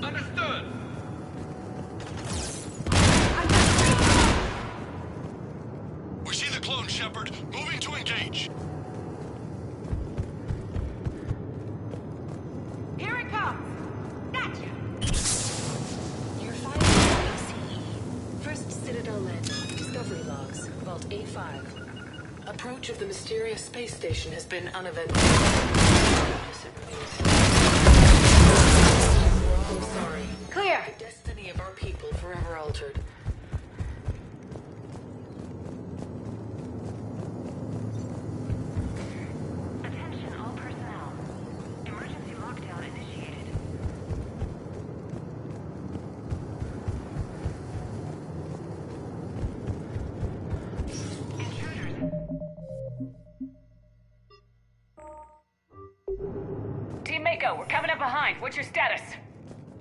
Understood. We see the clone, Shepard. Moving to engage. Here it comes! Gotcha! You're firing ACE. First Citadel landing. Discovery logs. Vault A5. Approach of the mysterious space station has been uneventful. We're all sorry. Clear! The destiny of our people forever altered. Attention all personnel. Emergency lockdown initiated. Intruders. Team Mako, we're coming up behind. What's your status?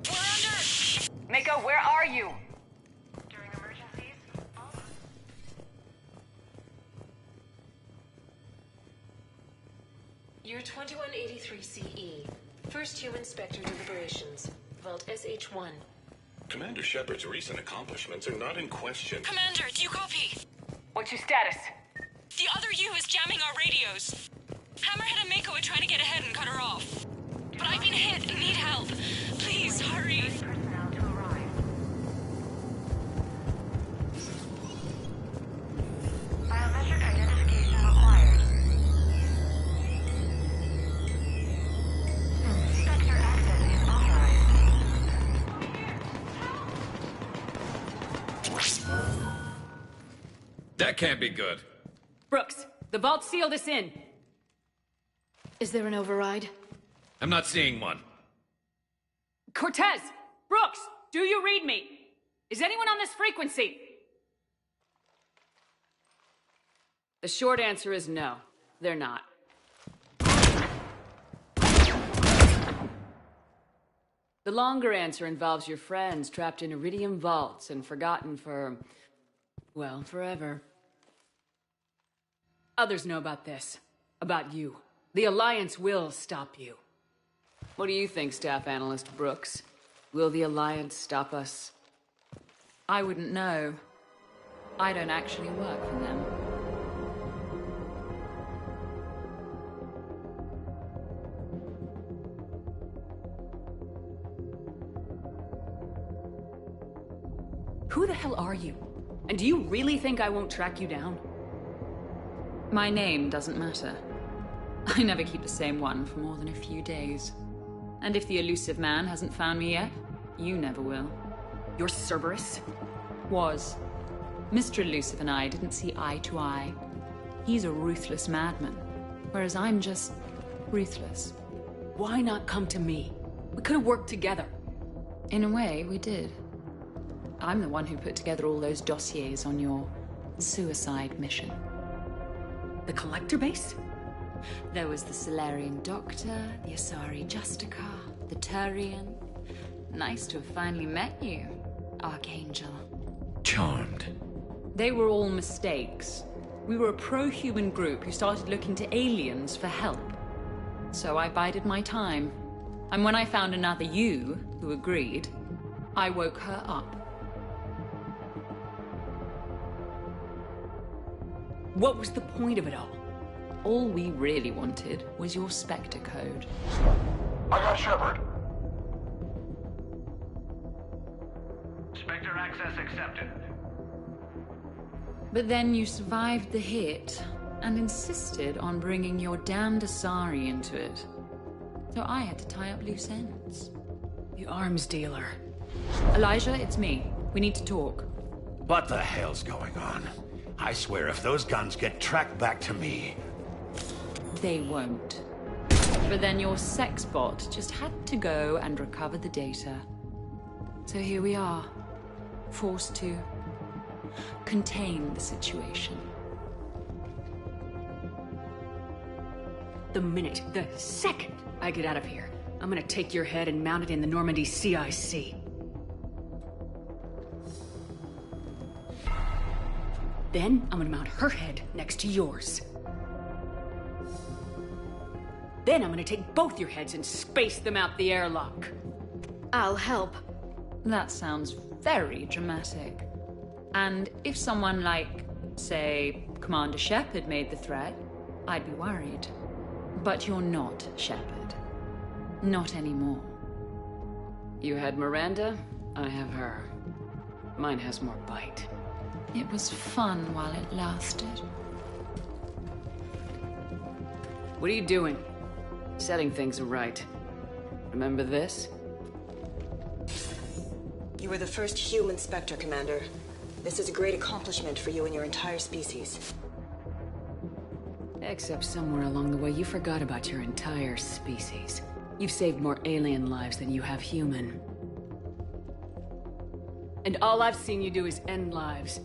We're under! Mako, where are you? During emergencies, Year 2183 CE. First human Spectre deliberations. Vault SH1. Commander Shepard's recent accomplishments are not in question. Commander, do you copy? what's your status? The other U is jamming our radios. Hammerhead and Mako are trying to get ahead and cut her off. But I've been hit and need help. Please, hurry. Personnel to arrive. Biometric identification required. Spectre access is authorized. That can't be good. Brooks, the vault sealed us in. Is there an override? I'm not seeing one. Cortez! Brooks! Do you read me? Is anyone on this frequency? The short answer is no. They're not. The longer answer involves your friends trapped in Iridium vaults and forgotten for, well, forever. Others know about this. About you. The Alliance will stop you. What do you think, Staff Analyst Brooks? Will the Alliance stop us? I wouldn't know. I don't actually work for them. Who the hell are you? And do you really think I won't track you down? My name doesn't matter. I never keep the same one for more than a few days. And if the elusive man hasn't found me yet, you never will. You're Cerberus? Was. Mr. Elusive and I didn't see eye to eye. He's a ruthless madman, whereas I'm just ruthless. Why not come to me? We could have worked together. In a way, we did. I'm the one who put together all those dossiers on your suicide mission. The Collector base? There was the Solarian Doctor, the Asari Justica, the Turian. Nice to have finally met you, Archangel. Charmed. They were all mistakes. We were a pro-human group who started looking to aliens for help. So I bided my time. And when I found another you who agreed, I woke her up. What was the point of it all? all we really wanted was your Spectre code. I got Shepard. Spectre access accepted. But then you survived the hit and insisted on bringing your damned Asari into it. So I had to tie up loose ends. The arms dealer. Elijah, it's me. We need to talk. What the hell's going on? I swear if those guns get tracked back to me... They won't. But then your sex bot just had to go and recover the data. So here we are, forced to contain the situation. The second I get out of here, I'm gonna take your head and mount it in the Normandy CIC. Then I'm gonna mount her head next to yours. Then I'm gonna take both your heads and space them out the airlock. I'll help. That sounds very dramatic. And if someone like, say, Commander Shepard made the threat, I'd be worried. But you're not Shepard. Not anymore. You had Miranda, I have her. Mine has more bite. It was fun while it lasted. What are you doing? Setting things right. Remember this? You were the first human Spectre, Commander. This is a great accomplishment for you and your entire species. Except somewhere along the way you forgot about your entire species. You've saved more alien lives than you have human. And all I've seen you do is end lives.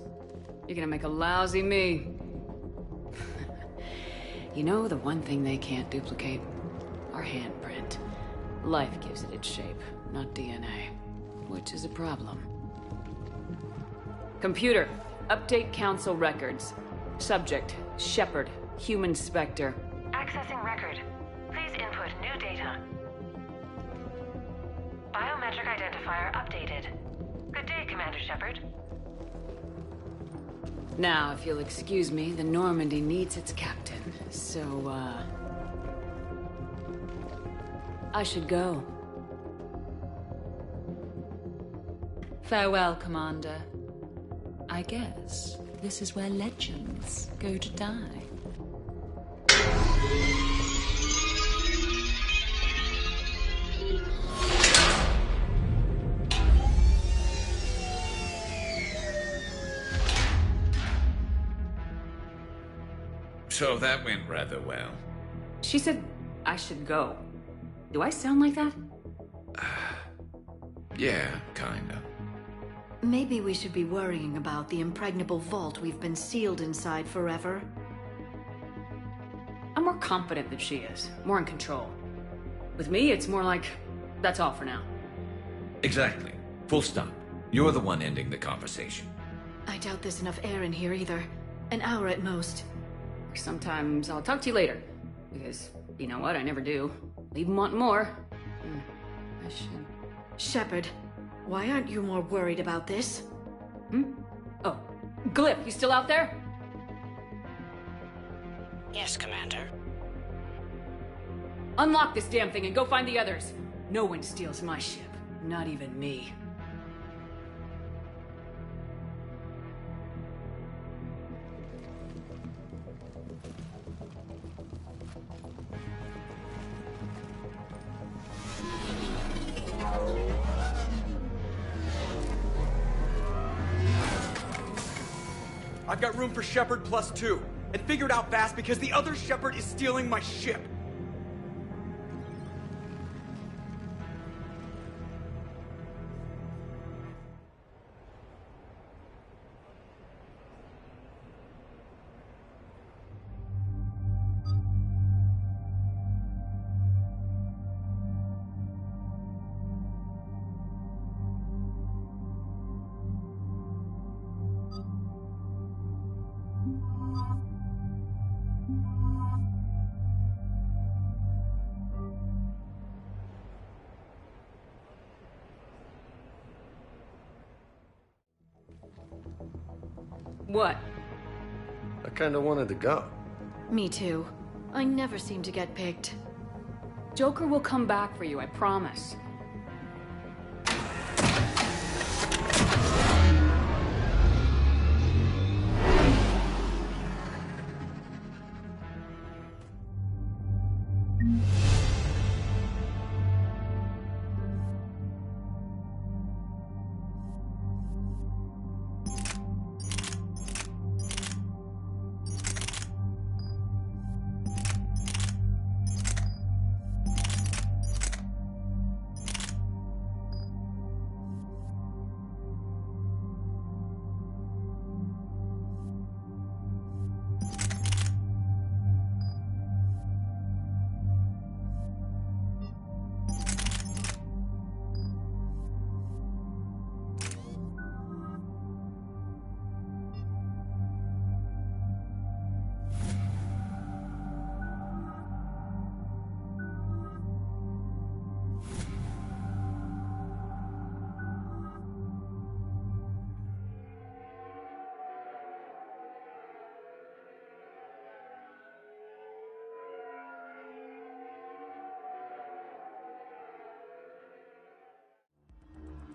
You're gonna make a lousy me. You know, the one thing they can't duplicate? Our handprint. Life gives it its shape, not DNA. Which is a problem. Computer, update Council records. Subject, Shepard, human Spectre. Accessing record. Please input new data. Biometric identifier updated. Good day, Commander Shepard. Now, if you'll excuse me, the Normandy needs its captain. So, I should go. Farewell, Commander. I guess this is where legends go to die. So that went rather well. She said I should go. Do I sound like that? Yeah, kinda. Maybe we should be worrying about the impregnable vault we've been sealed inside forever. I'm more confident than she is. More in control. With me, it's more like, that's all for now. Exactly. Full stop. You're the one ending the conversation. I doubt there's enough air in here either. An hour at most. Sometimes I'll talk to you later. Because, you know what, I never do. Leave 'em wanting more. I should... Shepard, why aren't you more worried about this? Oh, Glyph, you still out there? Yes, Commander. Unlock this damn thing and go find the others. No one steals my ship. Not even me. I've got room for Shepard +2, and figured out fast because the other Shepard is stealing my ship. What? I kinda wanted to go. Me too. I never seem to get picked. Joker will come back for you, I promise.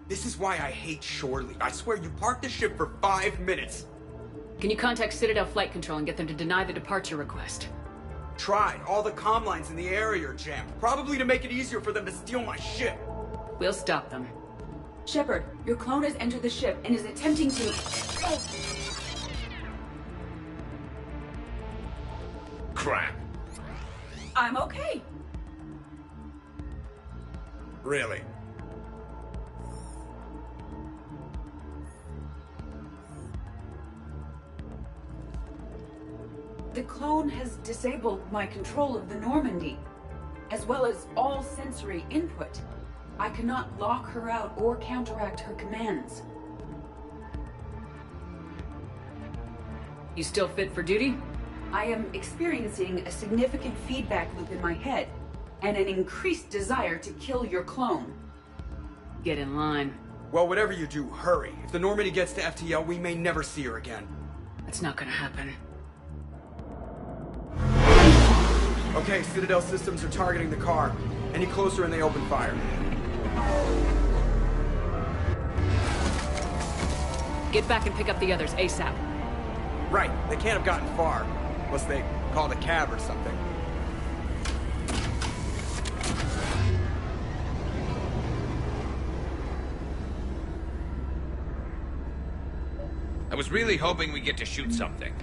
This is why I hate Shorely. I swear you parked the ship for 5 minutes. Can you contact Citadel Flight Control and get them to deny the departure request? Tried. All the comm lines in the area are jammed. Probably to make it easier for them to steal my ship. We'll stop them. Shepard, your clone has entered the ship and is attempting to... Crap. I'm okay. Really? The clone has disabled my control of the Normandy, as well as all sensory input. I cannot lock her out or counteract her commands. You still fit for duty? I am experiencing a significant feedback loop in my head, and an increased desire to kill your clone. Get in line. Well, whatever you do, hurry. If the Normandy gets to FTL, we may never see her again. That's not gonna happen. Okay, Citadel systems are targeting the car. Any closer and they open fire. Get back and pick up the others ASAP. Right, they can't have gotten far. Unless they called a cab or something. I was really hoping we get to shoot something.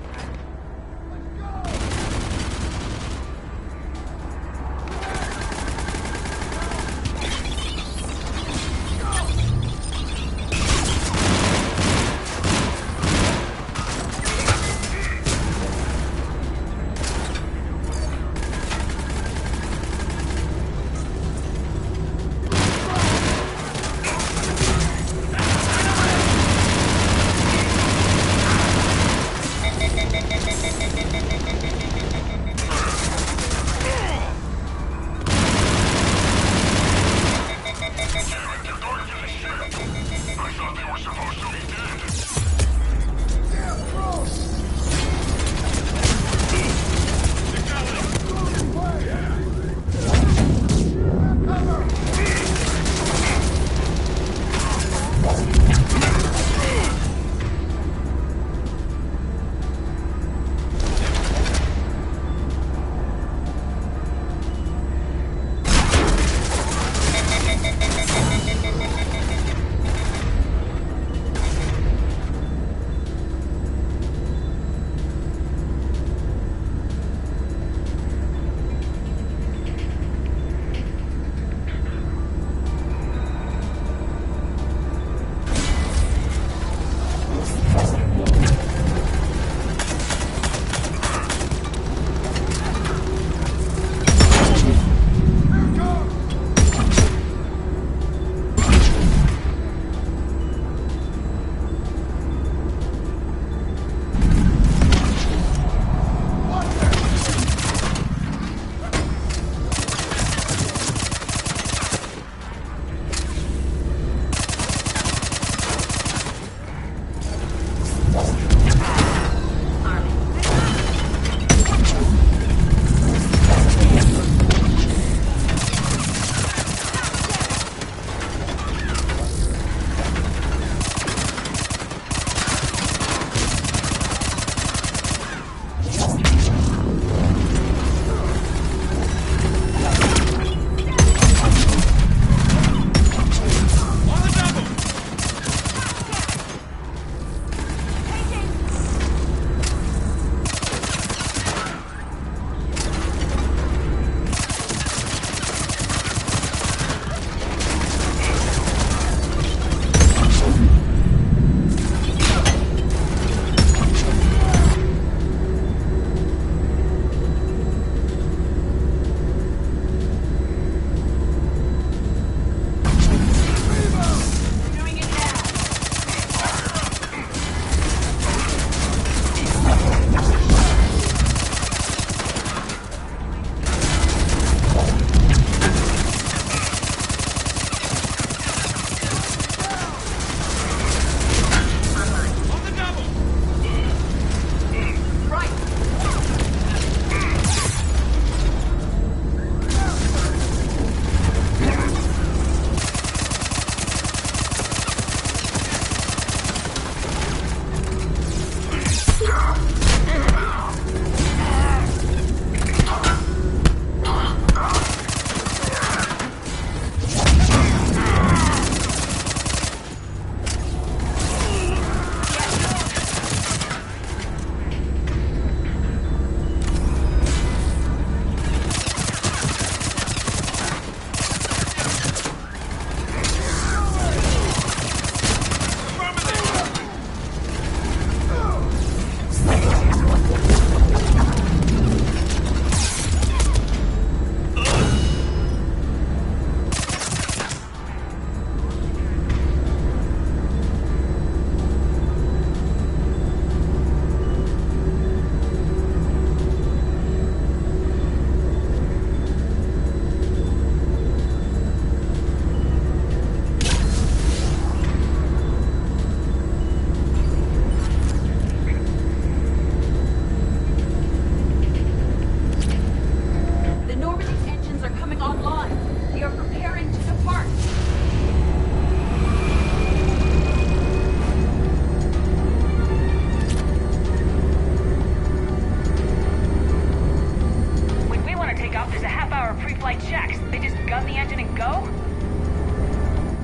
just gun the engine and go?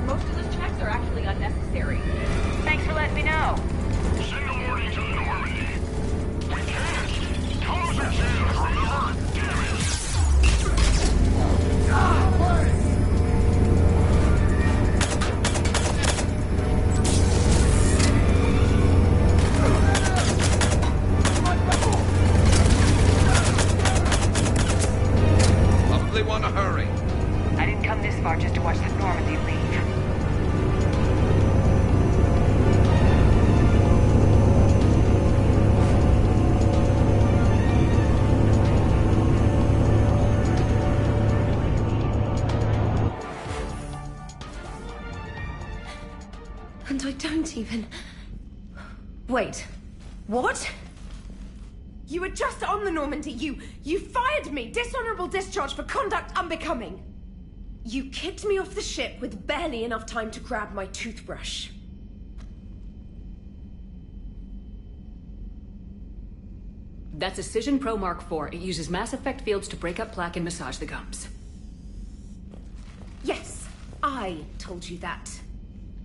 Most of those checks are actually unnecessary. Thanks for letting me know. Send a warning to the Normandy. We can't. Comms are jammed, remember? Damn it. Probably want to hurry. I didn't come this far just to watch the Normandy leave. And I don't even... Wait. What? You were just on the Normandy. You fired me. Dishonorable discharge for conduct unbecoming. You kicked me off the ship with barely enough time to grab my toothbrush. That's a Cision Pro Mark IV. It uses mass effect fields to break up plaque and massage the gums. Yes, I told you that.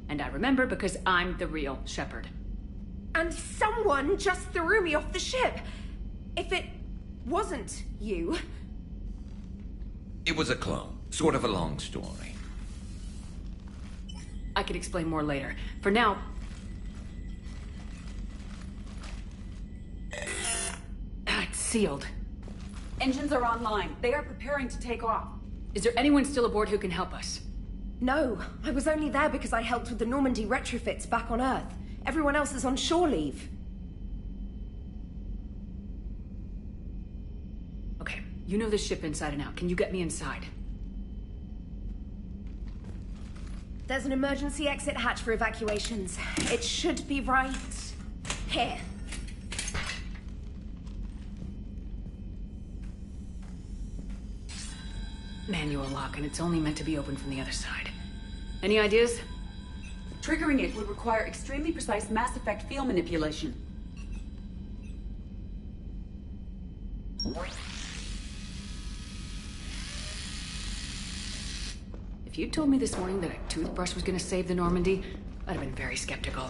And I remember because I'm the real Shepard. And someone just threw me off the ship. If it wasn't you... It was a clone. Sort of a long story. I can explain more later. For now... It's sealed. Engines are online. They are preparing to take off. Is there anyone still aboard who can help us? No, I was only there because I helped with the Normandy retrofits back on Earth. Everyone else is on shore leave. Okay, you know this ship inside and out. Can you get me inside? There's an emergency exit hatch for evacuations. It should be right here. Manual lock, and it's only meant to be opened from the other side. Any ideas? Triggering it would require extremely precise Mass Effect field manipulation. If you'd told me this morning that a toothbrush was gonna save the Normandy, I'd have been very skeptical.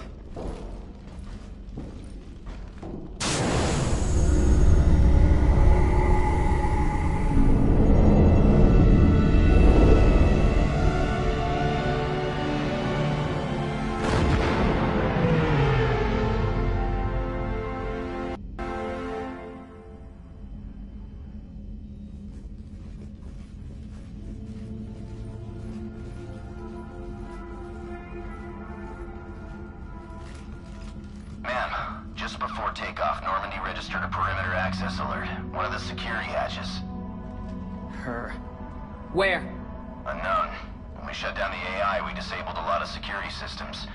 Ma'am, just before takeoff, Normandy registered a perimeter access alert. One of the security hatches. Her. Where? Unknown. When we shut down the AI, we disabled a lot of security systems.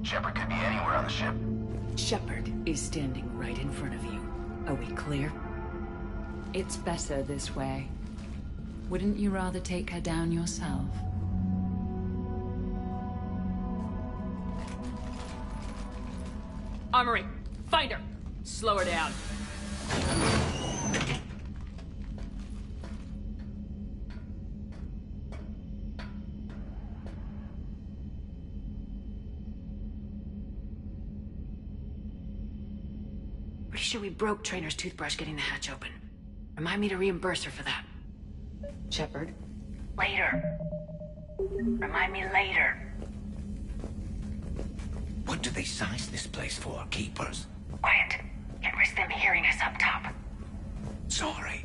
Shepard could be anywhere on the ship. Shepard is standing right in front of you. Are we clear? It's better this way. Wouldn't you rather take her down yourself? Armory, find her! Slow her down. Pretty sure we broke Trainer's toothbrush getting the hatch open. Remind me to reimburse her for that. Shepard? Later. Remind me later. What do they size this place for, Keepers? Quiet. Can't risk them hearing us up top. Sorry.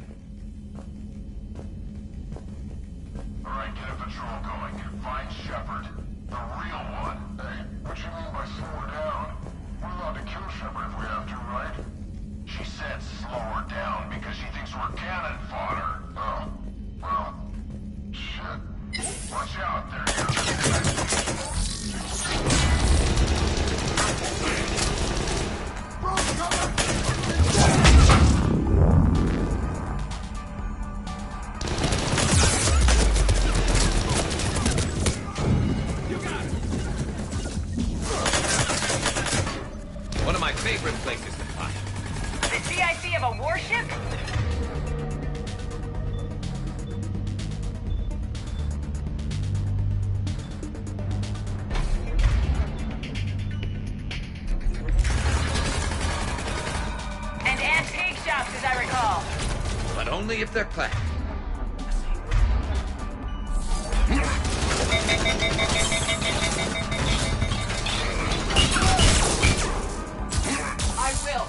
Alright, get a patrol going. Find Shepard. The real one. Hey, what you mean by slow her down? We're allowed to kill Shepard if we have to, right? She said slow her down because she thinks we're cannon fodder. Oh, well, shit. Watch out there, One of my favorite places to fight. The CIC of a warship? only if they're planned. I will.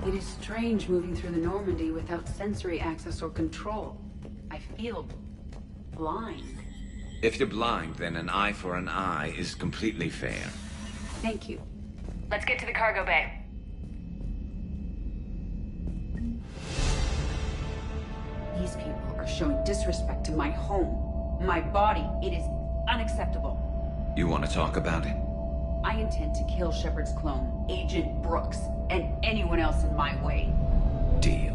It is strange moving through the Normandy without sensory access or control. I feel blind. If you're blind, then an eye for an eye is completely fair. Thank you. Let's get to the cargo bay. These people are showing disrespect to my home, my body. It is unacceptable. You want to talk about it? I intend to kill Shepard's clone, Agent Brooks, and anyone else in my way. Deal.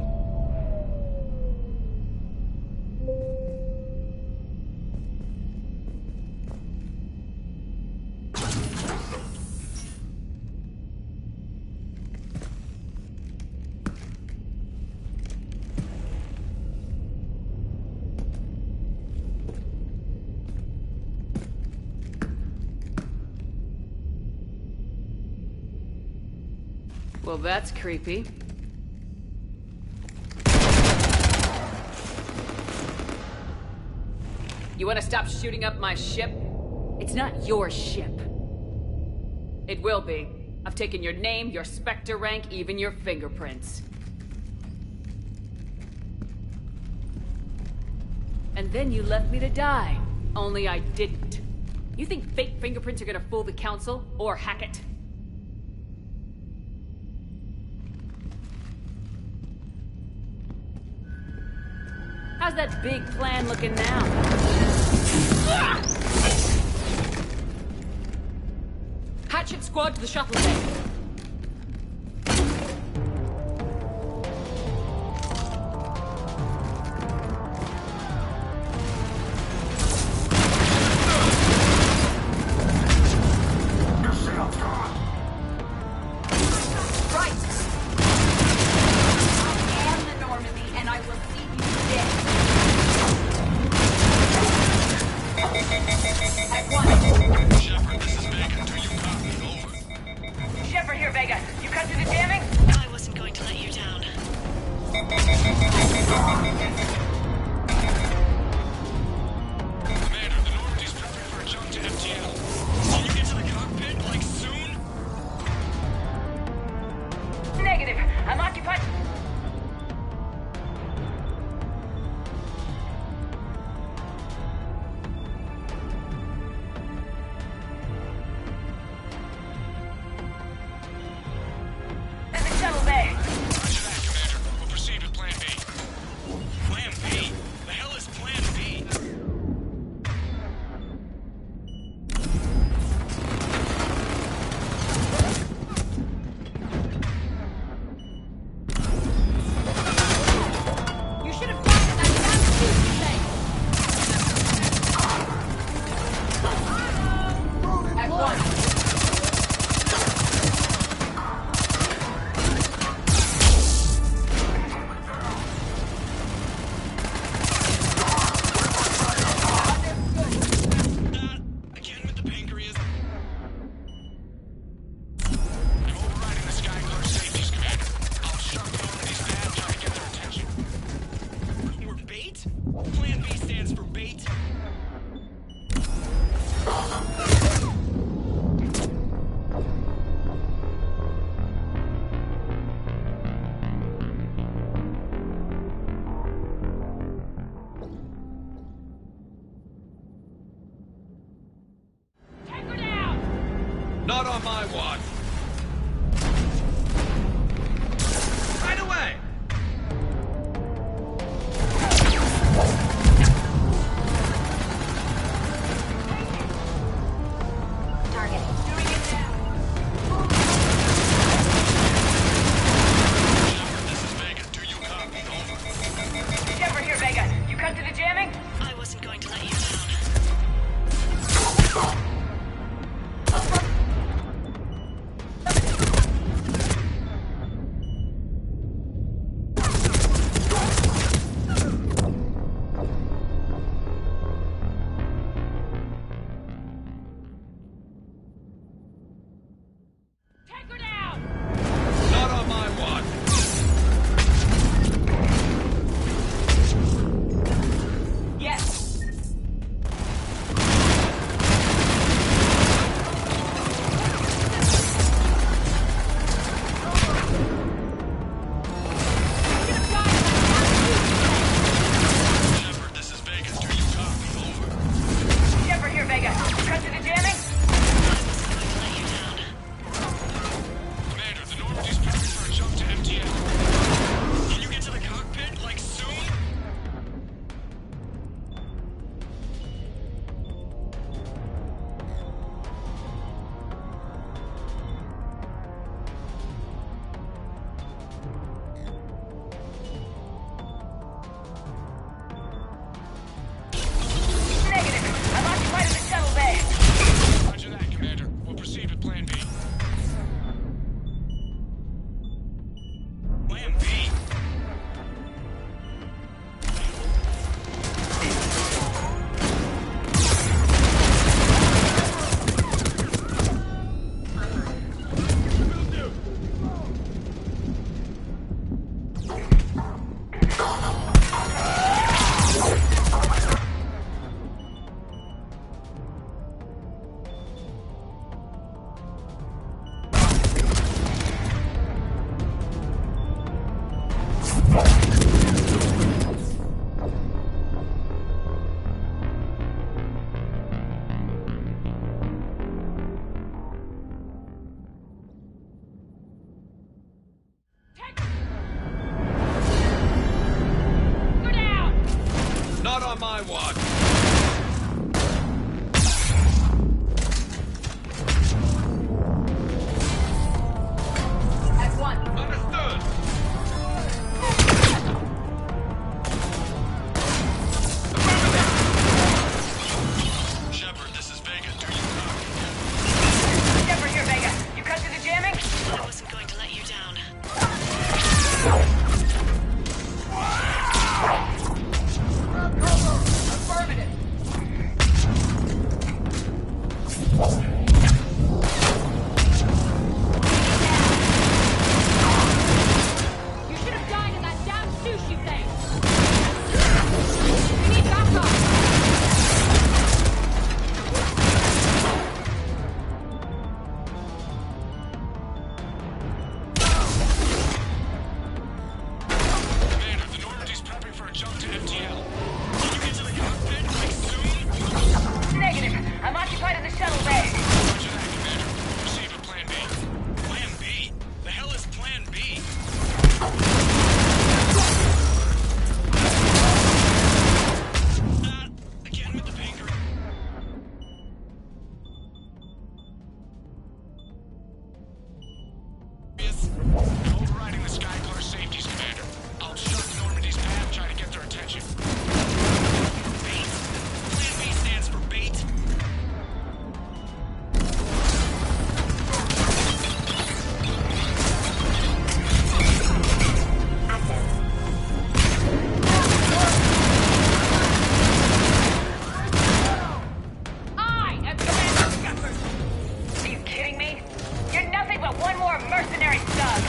Well, that's creepy. You want to stop shooting up my ship? It's not your ship. It will be. I've taken your name, your Spectre rank, even your fingerprints. And then you left me to die. Only I didn't. You think fake fingerprints are gonna fool the Council? Or Hackett? How's that big plan looking now? Hatchet squad to the shuttle bay. Shepard here, Vega. You cut through the jamming? I wasn't going to let you down. Commander, the Normandy's prepping for a jump to FTL. Can you get to the cockpit, like, soon? Negative. I'm occupied. Shuttle bay. Roger that, Commander. We'll proceed with Plan B. Not on my watch. At once. Understood. Shepard, this is Vega. Do you copy? Shepard here, Vega. You cut to the jamming? I wasn't going to let you down. Affirmative. You should have died in that damn sushi thing. We need backup. Commander, the Normandy's prepping for a jump to MTL. Can you get to the cockpit, like, soon? Negative. I'm occupied in the shuttle bay. Roger that, Commander. Receive a Plan B. Plan B? The hell is Plan B? Again with the finger. Overriding the Skycar safeties, Commander. I'll shut Normandy's path and try to get their attention. Bait? Plan B stands for bait? I am Commander Shepard. Are you kidding me? You're nothing but one more mercenary thug.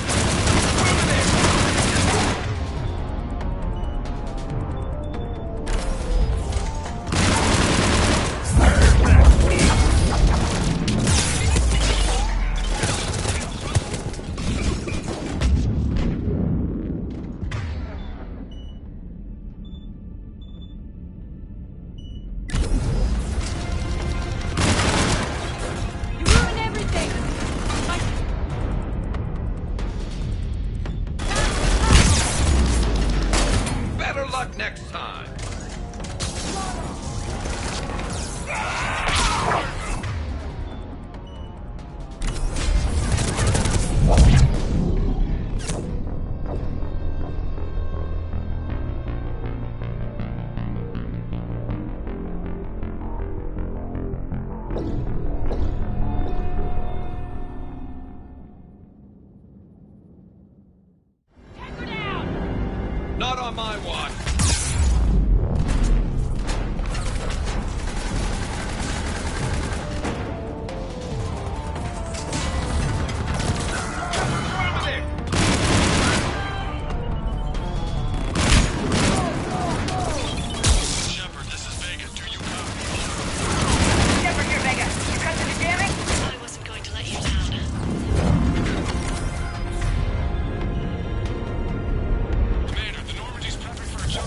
You ruined everything. Better luck next time. Not on my watch. Shepard, this is Vega. Do you copy? Shepard here, Vega. You cut to the jamming? I wasn't going to let you down. Commander, the Normandy's prepping for a jump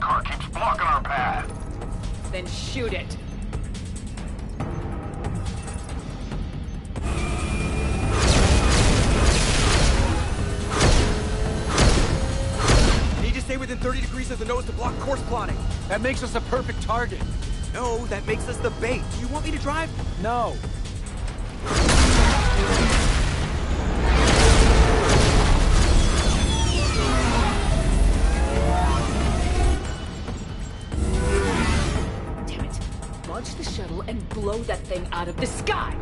car keeps blocking our path. Then shoot it. Need to stay within 30 degrees of the nose to block course plotting. That makes us a perfect target. No, that makes us the bait. Do you want me to drive? No. Damn it. Launch the shuttle and blow that thing out of the sky!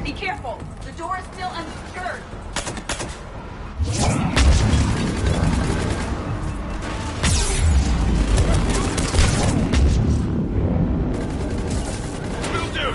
Be careful! The door is still unsecured! Will do!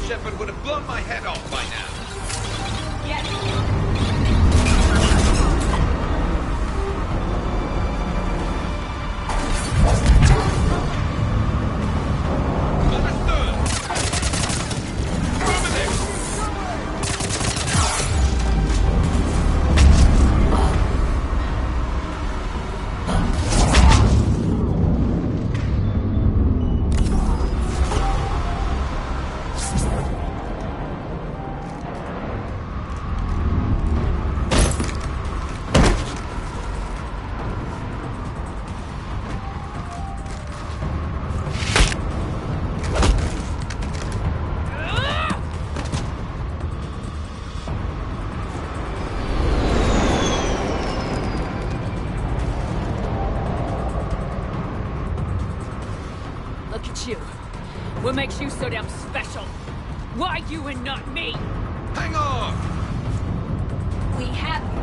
Shepard would have blown my head off by now. Yes. What makes you so damn special? Why you and not me? Hang on! We have you.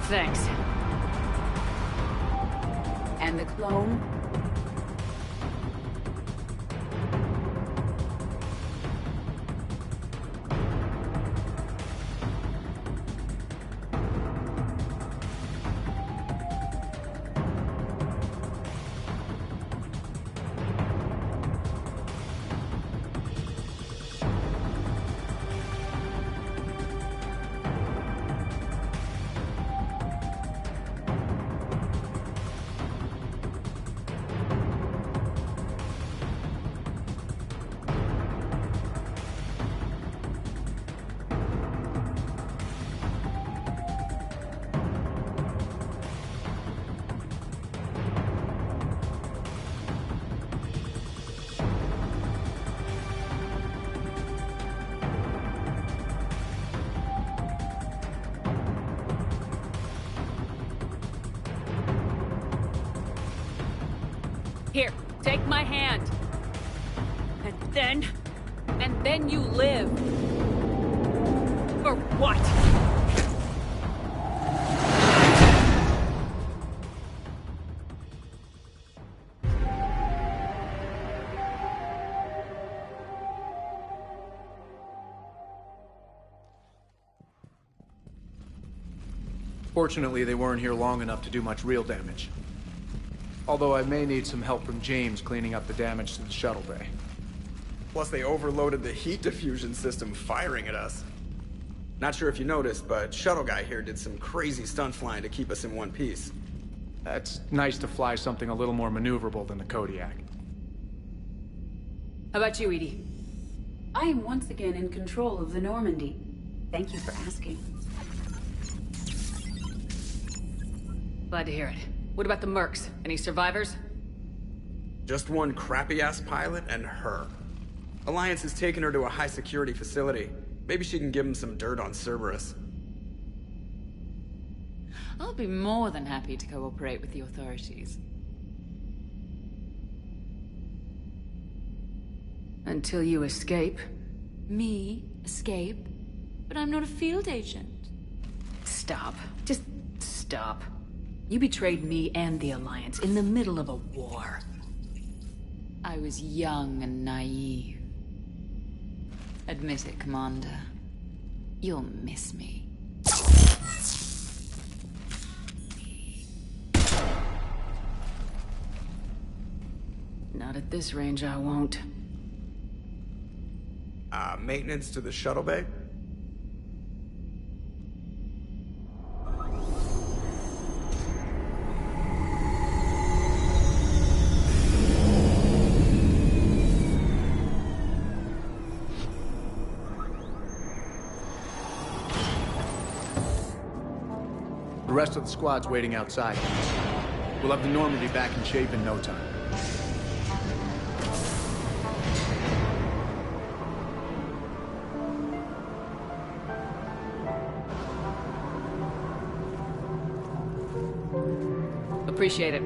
Thanks. And the clone? Here, take my hand. And then you live. For what? Fortunately, they weren't here long enough to do much real damage. Although I may need some help from James cleaning up the damage to the shuttle bay. Plus they overloaded the heat diffusion system firing at us. Not sure if you noticed, but Shuttle Guy here did some crazy stunt flying to keep us in one piece. It's nice to fly something a little more maneuverable than the Kodiak. How about you, Edie? I am once again in control of the Normandy. Thank you for asking. Glad to hear it. What about the mercs? Any survivors? Just one crappy-ass pilot and her. Alliance has taken her to a high-security facility. Maybe she can give him some dirt on Cerberus. I'll be more than happy to cooperate with the authorities. Until you escape. Me? Escape? But I'm not a field agent. Stop. Just stop. You betrayed me and the Alliance in the middle of a war. I was young and naive. Admit it, Commander. You'll miss me. Not at this range, I won't. Maintenance to the shuttle bay? The rest of the squad's waiting outside. We'll have the Normandy back in shape in no time. Appreciate it.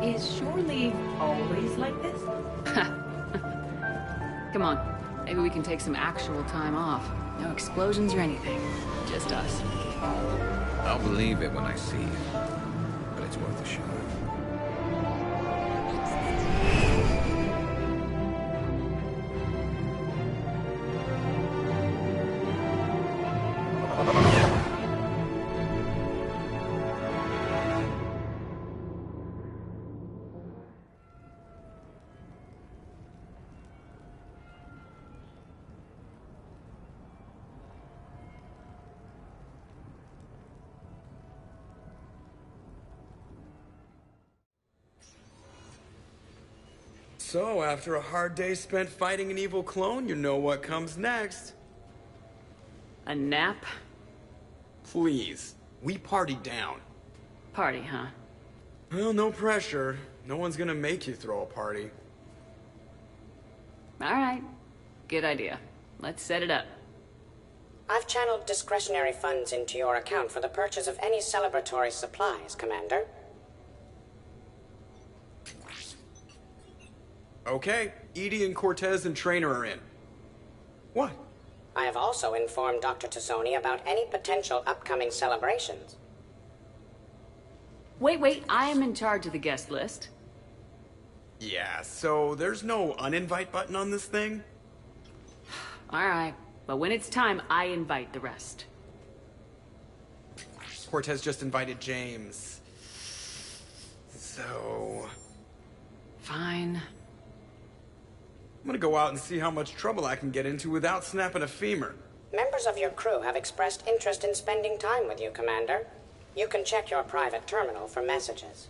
Is shore leave always like this? Come on. Maybe we can take some actual time off. No explosions or anything. Just us. I'll believe it when I see it. But it's worth a shot. So, after a hard day spent fighting an evil clone, you know what comes next. A nap? Please. We party down. Party, huh? Well, no pressure. No one's gonna make you throw a party. Alright. Good idea. Let's set it up. I've channeled discretionary funds into your account for the purchase of any celebratory supplies, Commander. Okay, Edie and Cortez and Trainer are in. What? I have also informed Dr. Tassoni about any potential upcoming celebrations. Wait, I am in charge of the guest list. Yeah, so there's no uninvite button on this thing? Alright, but when it's time, I invite the rest. Cortez just invited James. So... Fine. I'm gonna go out and see how much trouble I can get into without snapping a femur. Members of your crew have expressed interest in spending time with you, Commander. You can check your private terminal for messages.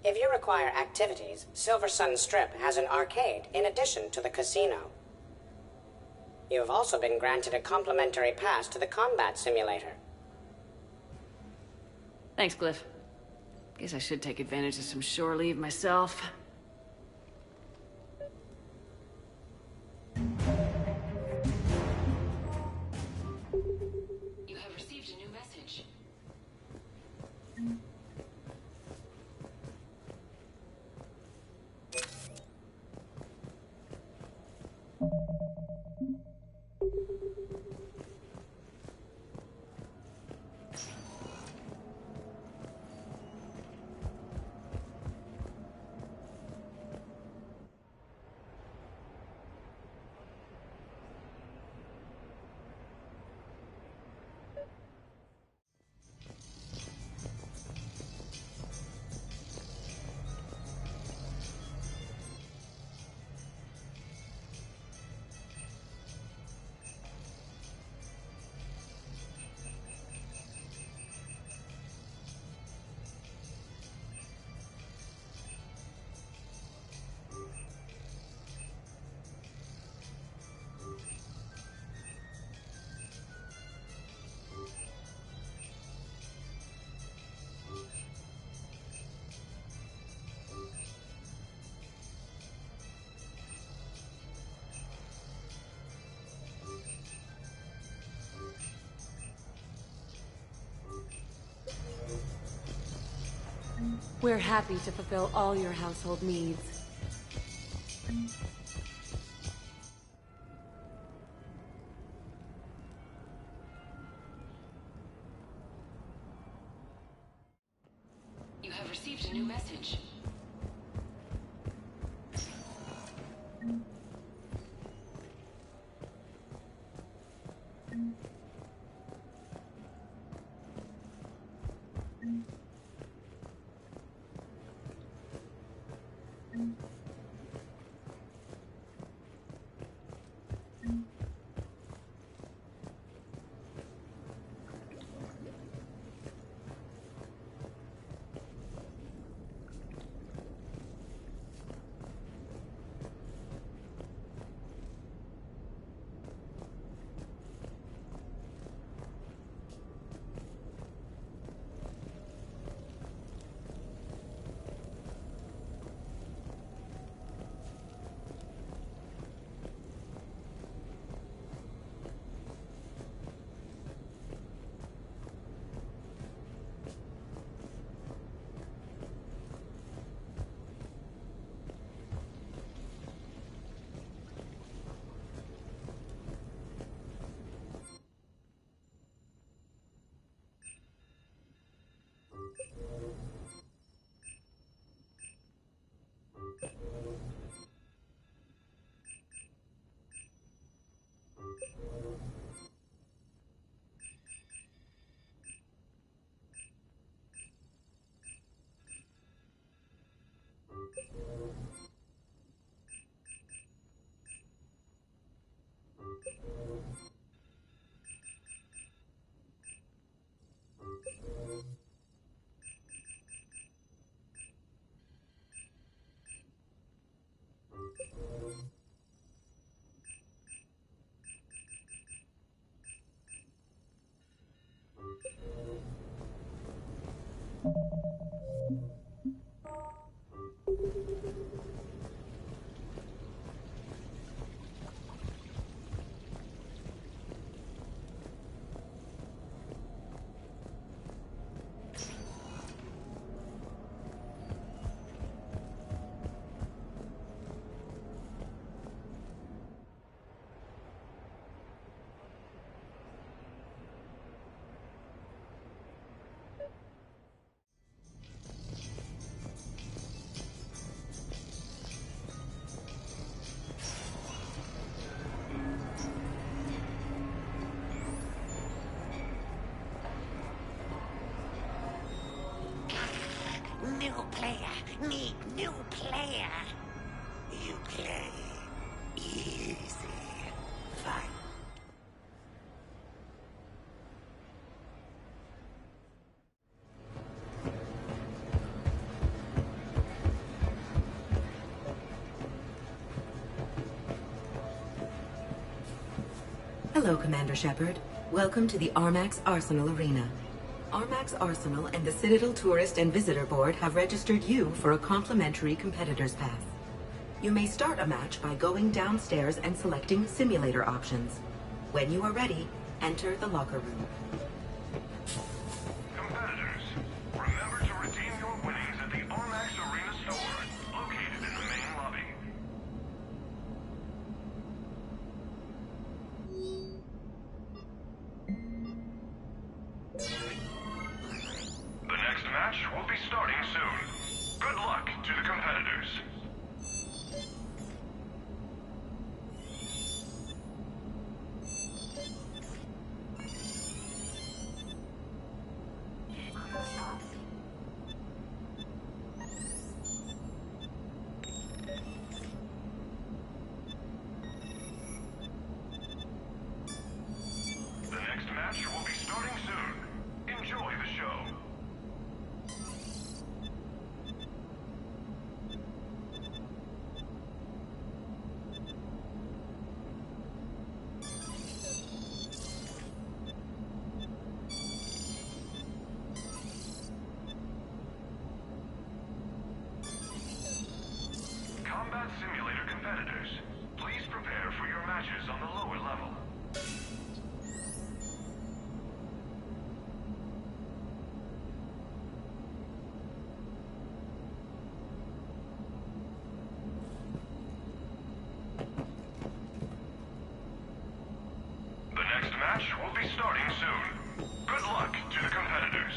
If you require activities, Silver Sun Strip has an arcade in addition to the casino. You have also been granted a complimentary pass to the combat simulator. Thanks, Cliff. Guess I should take advantage of some shore leave myself. You have received a new message. We're happy to fulfill all your household needs. You have received a new message. player need new player. You play easy. Fine. Hello, Commander Shepard. Welcome to the Armax Arsenal Arena. Armax Arsenal and the Citadel Tourist and Visitor Board have registered you for a complimentary competitor's pass. You may start a match by going downstairs and selecting simulator options. When you are ready, enter the locker room. Competitors, remember to redeem your winnings at the Armax Arena store, located in the main lobby. The next match will be starting soon. Good luck to the competitors. The next match will be starting soon. Enjoy the show. Combat Simulator competitors, please prepare for your matches on the lower level. The next match will be starting soon. Good luck to the competitors.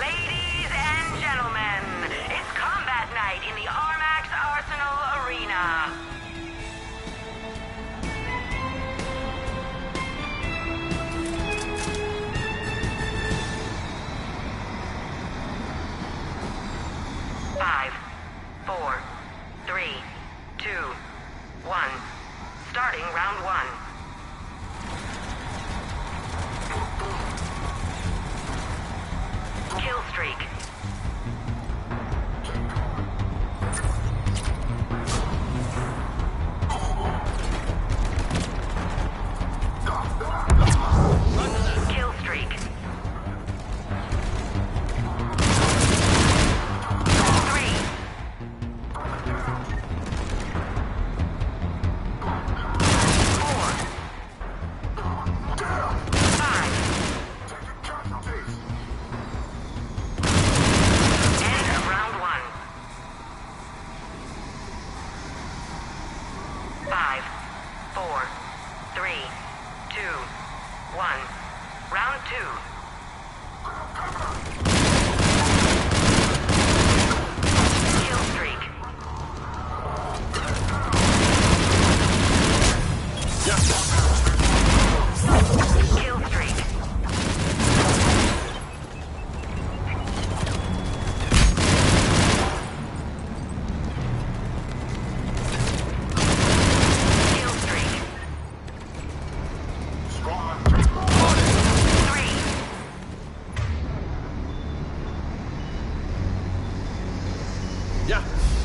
Ladies and gentlemen, it's combat night in the Armax Arsenal Arena. Five, four, three, two, one. Starting round one. Kill streak. Kill streak. 3. Yeah.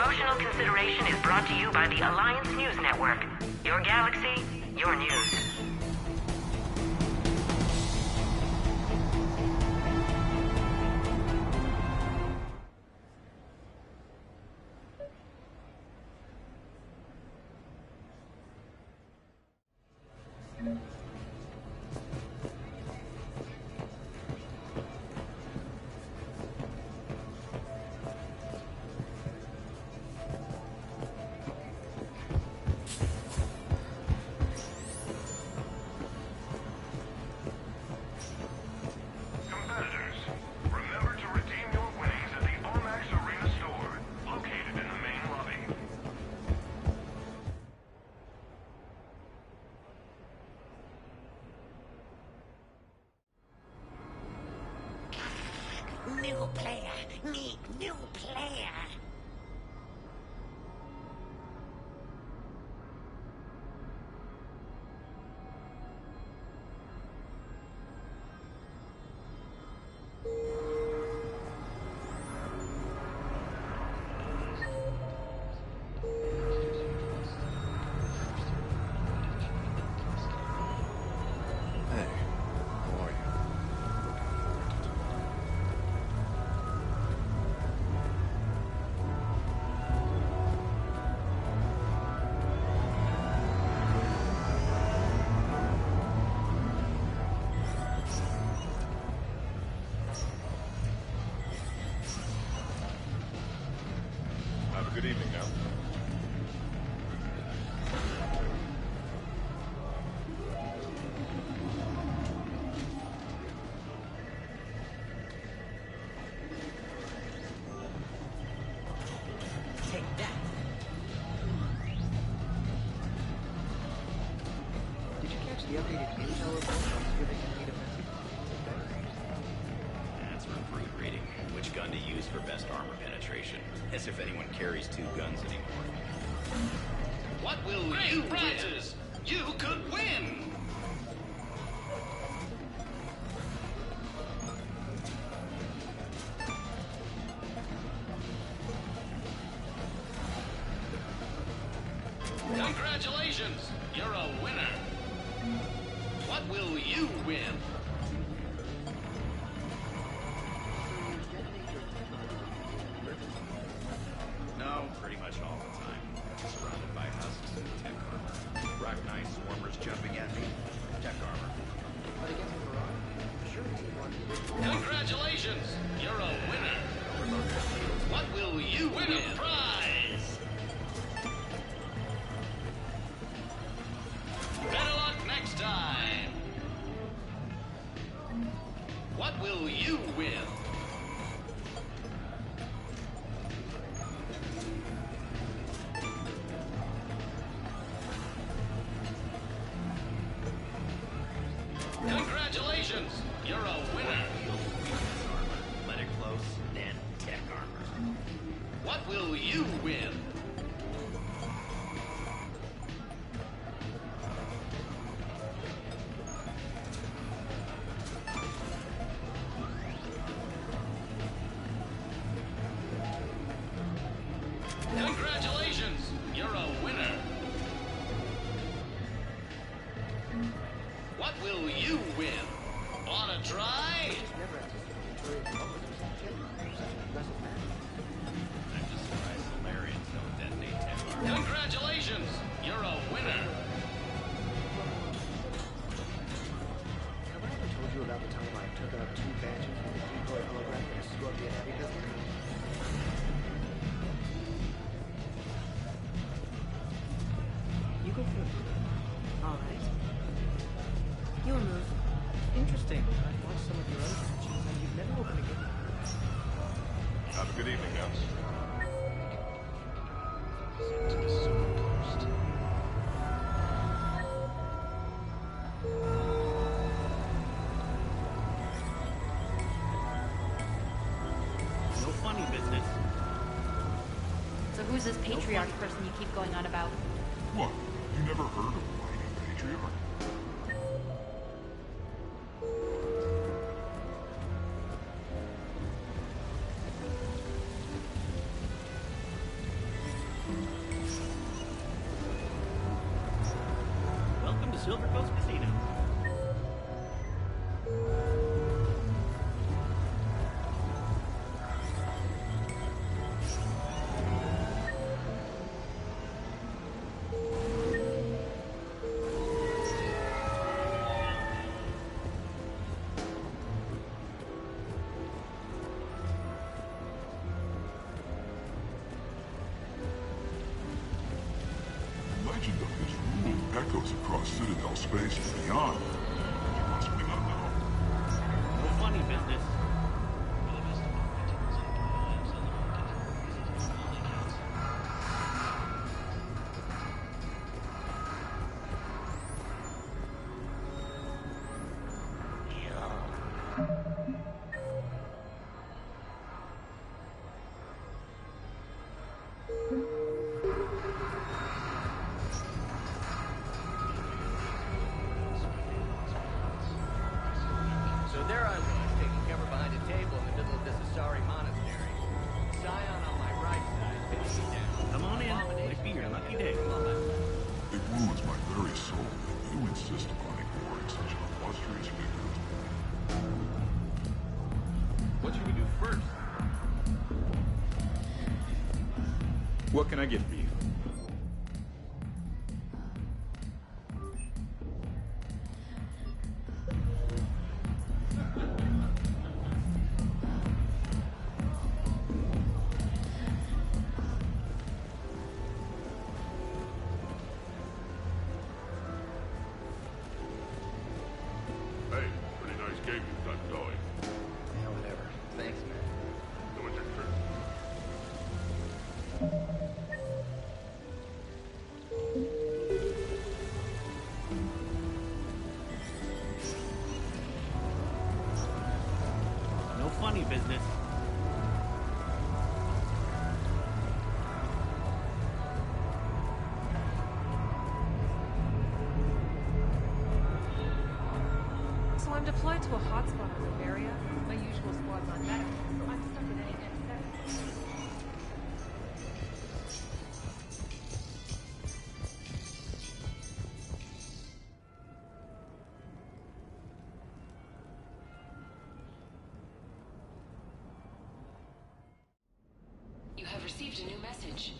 Promotional consideration is brought to you by the Alliance News Network. Your galaxy, your news. New player. Need new player. Good evening now. Take that. Did you catch the updated intel report on giving Anita message? That's recruit rating. Which gun to use for best armor penetration? As if anyone carries two guns anymore. What will you prizes? You could win! Congratulations! You're a winner! What will you win? No, pretty much all the time. Surrounded by husks and tech armor. Rock Knight swarmers jumping at me. Tech armor. But against the Barrage, sure T1. Congratulations! You're a winner! What will you win? A prize! Better luck next time! What will you win? Congratulations! You're a winner! Let it close, then tech armor. What will you win? Congratulations! You're a winner! What will you win? Wanna try? I'm just surprised Solarians don't detonate tech armor. Congratulations! You're a winner! Have I ever told you about the time I took out 2 badges with a decoy hologram and a Scorpion heavy pistol? You go first. All right. Your move. Interesting. I've watched some of your other matches, and you've never opened a game. Have a good evening, guys. To the Super Coast. No funny business. So who's this patriarch person you keep going on about? What? You never heard of Mighty Patriarch? Silver Coast Casino. Legend of this rule echoes across Citadel space and beyond. You possibly not know. No funny business. So there I was, taking cover behind a table in the middle of this Asari monastery. Scion on my right side, pinning me down. Come on in. Might be your lucky day. It wounds my very soul that you insist upon ignoring such an illustrious figure. What should we do first? What can I get for you? Hey, pretty nice game you've got going. Yeah, whatever. Thanks, man. Now it's your turn. No funny business. So I'm deployed to a hotspot in the area. My usual squad's on deck, so I'm stuck at any next second. You have received a new message.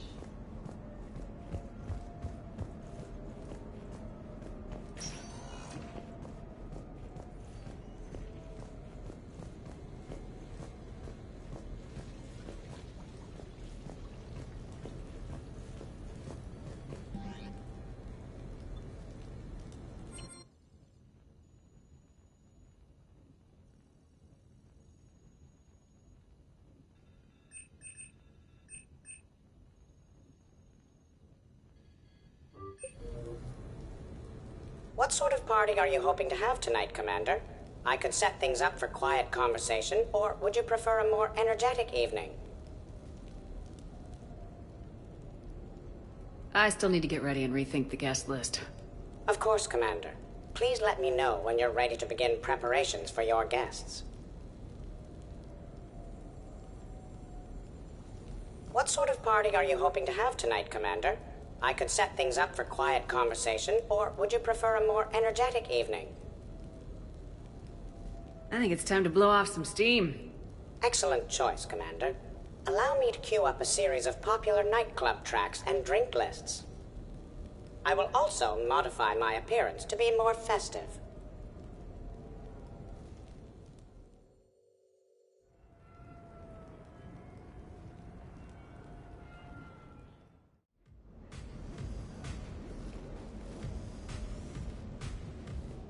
What sort of party are you hoping to have tonight, Commander? I could set things up for quiet conversation, or would you prefer a more energetic evening? I still need to get ready and rethink the guest list. Of course, Commander. Please let me know when you're ready to begin preparations for your guests. What sort of party are you hoping to have tonight, Commander? I could set things up for quiet conversation, or would you prefer a more energetic evening? I think it's time to blow off some steam. Excellent choice, Commander. Allow me to queue up a series of popular nightclub tracks and drink lists. I will also modify my appearance to be more festive.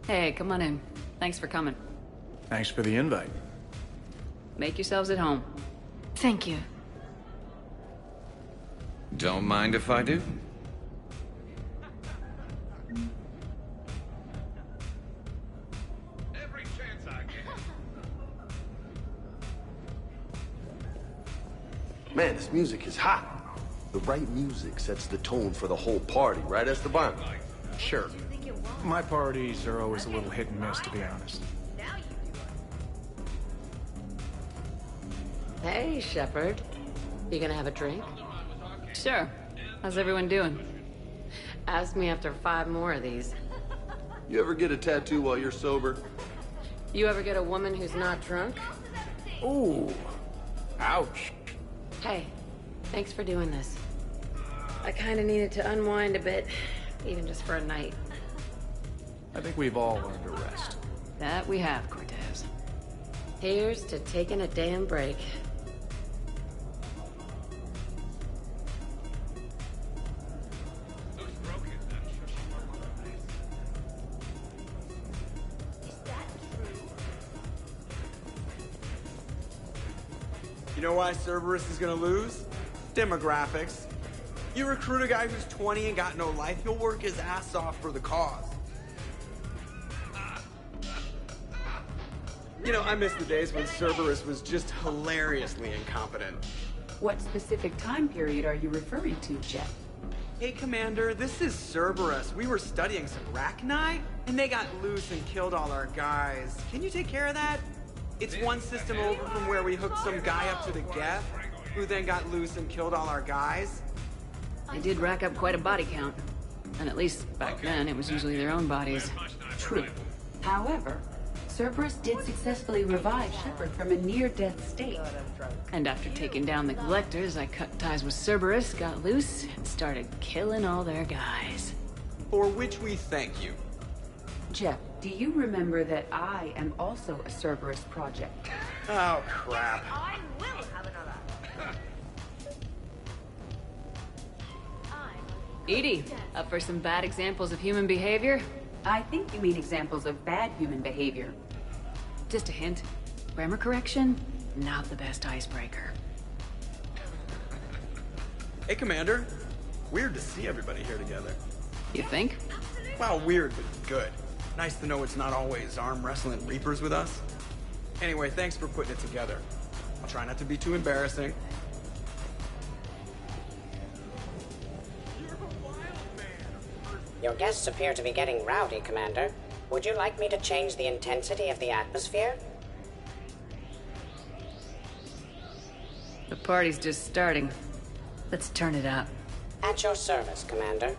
Hey, come on in. Thanks for coming. Thanks for the invite. Make yourselves at home. Thank you. Don't mind if I do. Every chance I get. Man, this music is hot. The right music sets the tone for the whole party, right, Esteban? Sure. My parties are always a little hit and miss, to be honest. Hey, Shepard. You gonna have a drink? Sure. How's everyone doing? Ask me after 5 more of these. You ever get a tattoo while you're sober? You ever get a woman who's not drunk? Ooh. Ouch. Hey, thanks for doing this. I kinda needed to unwind a bit, even just for a night. I think we've all learned to rest. That we have, Cortez. Here's to taking a damn break. You know why Cerberus is gonna lose? Demographics. You recruit a guy who's 20 and got no life, he'll work his ass off for the cause. You know, I miss the days when Cerberus was just hilariously incompetent. What specific time period are you referring to, Jeff? Hey, Commander, this is Cerberus. We were studying some Rachni, and they got loose and killed all our guys. Can you take care of that? It's one system over from where we hooked some guy up to the Geth, who then got loose and killed all our guys. They did rack up quite a body count. And at least back then, it was usually their own bodies. True. However, Cerberus did successfully revive Shepard from a near-death state. And after taking down the Collectors, I cut ties with Cerberus, got loose, and started killing all their guys. For which we thank you. Jeff, do you remember that I am also a Cerberus project? Oh, crap. I will have another. Edie, up for some bad examples of human behavior? I think you mean examples of bad human behavior. Just a hint. Grammar correction, not the best icebreaker. Hey, Commander. Weird to see everybody here together. You think? Well, weird, but good. Nice to know it's not always arm wrestling Reapers with us. Anyway, thanks for putting it together. I'll try not to be too embarrassing. Your guests appear to be getting rowdy, Commander. Would you like me to change the intensity of the atmosphere? The party's just starting. Let's turn it up. At your service, Commander.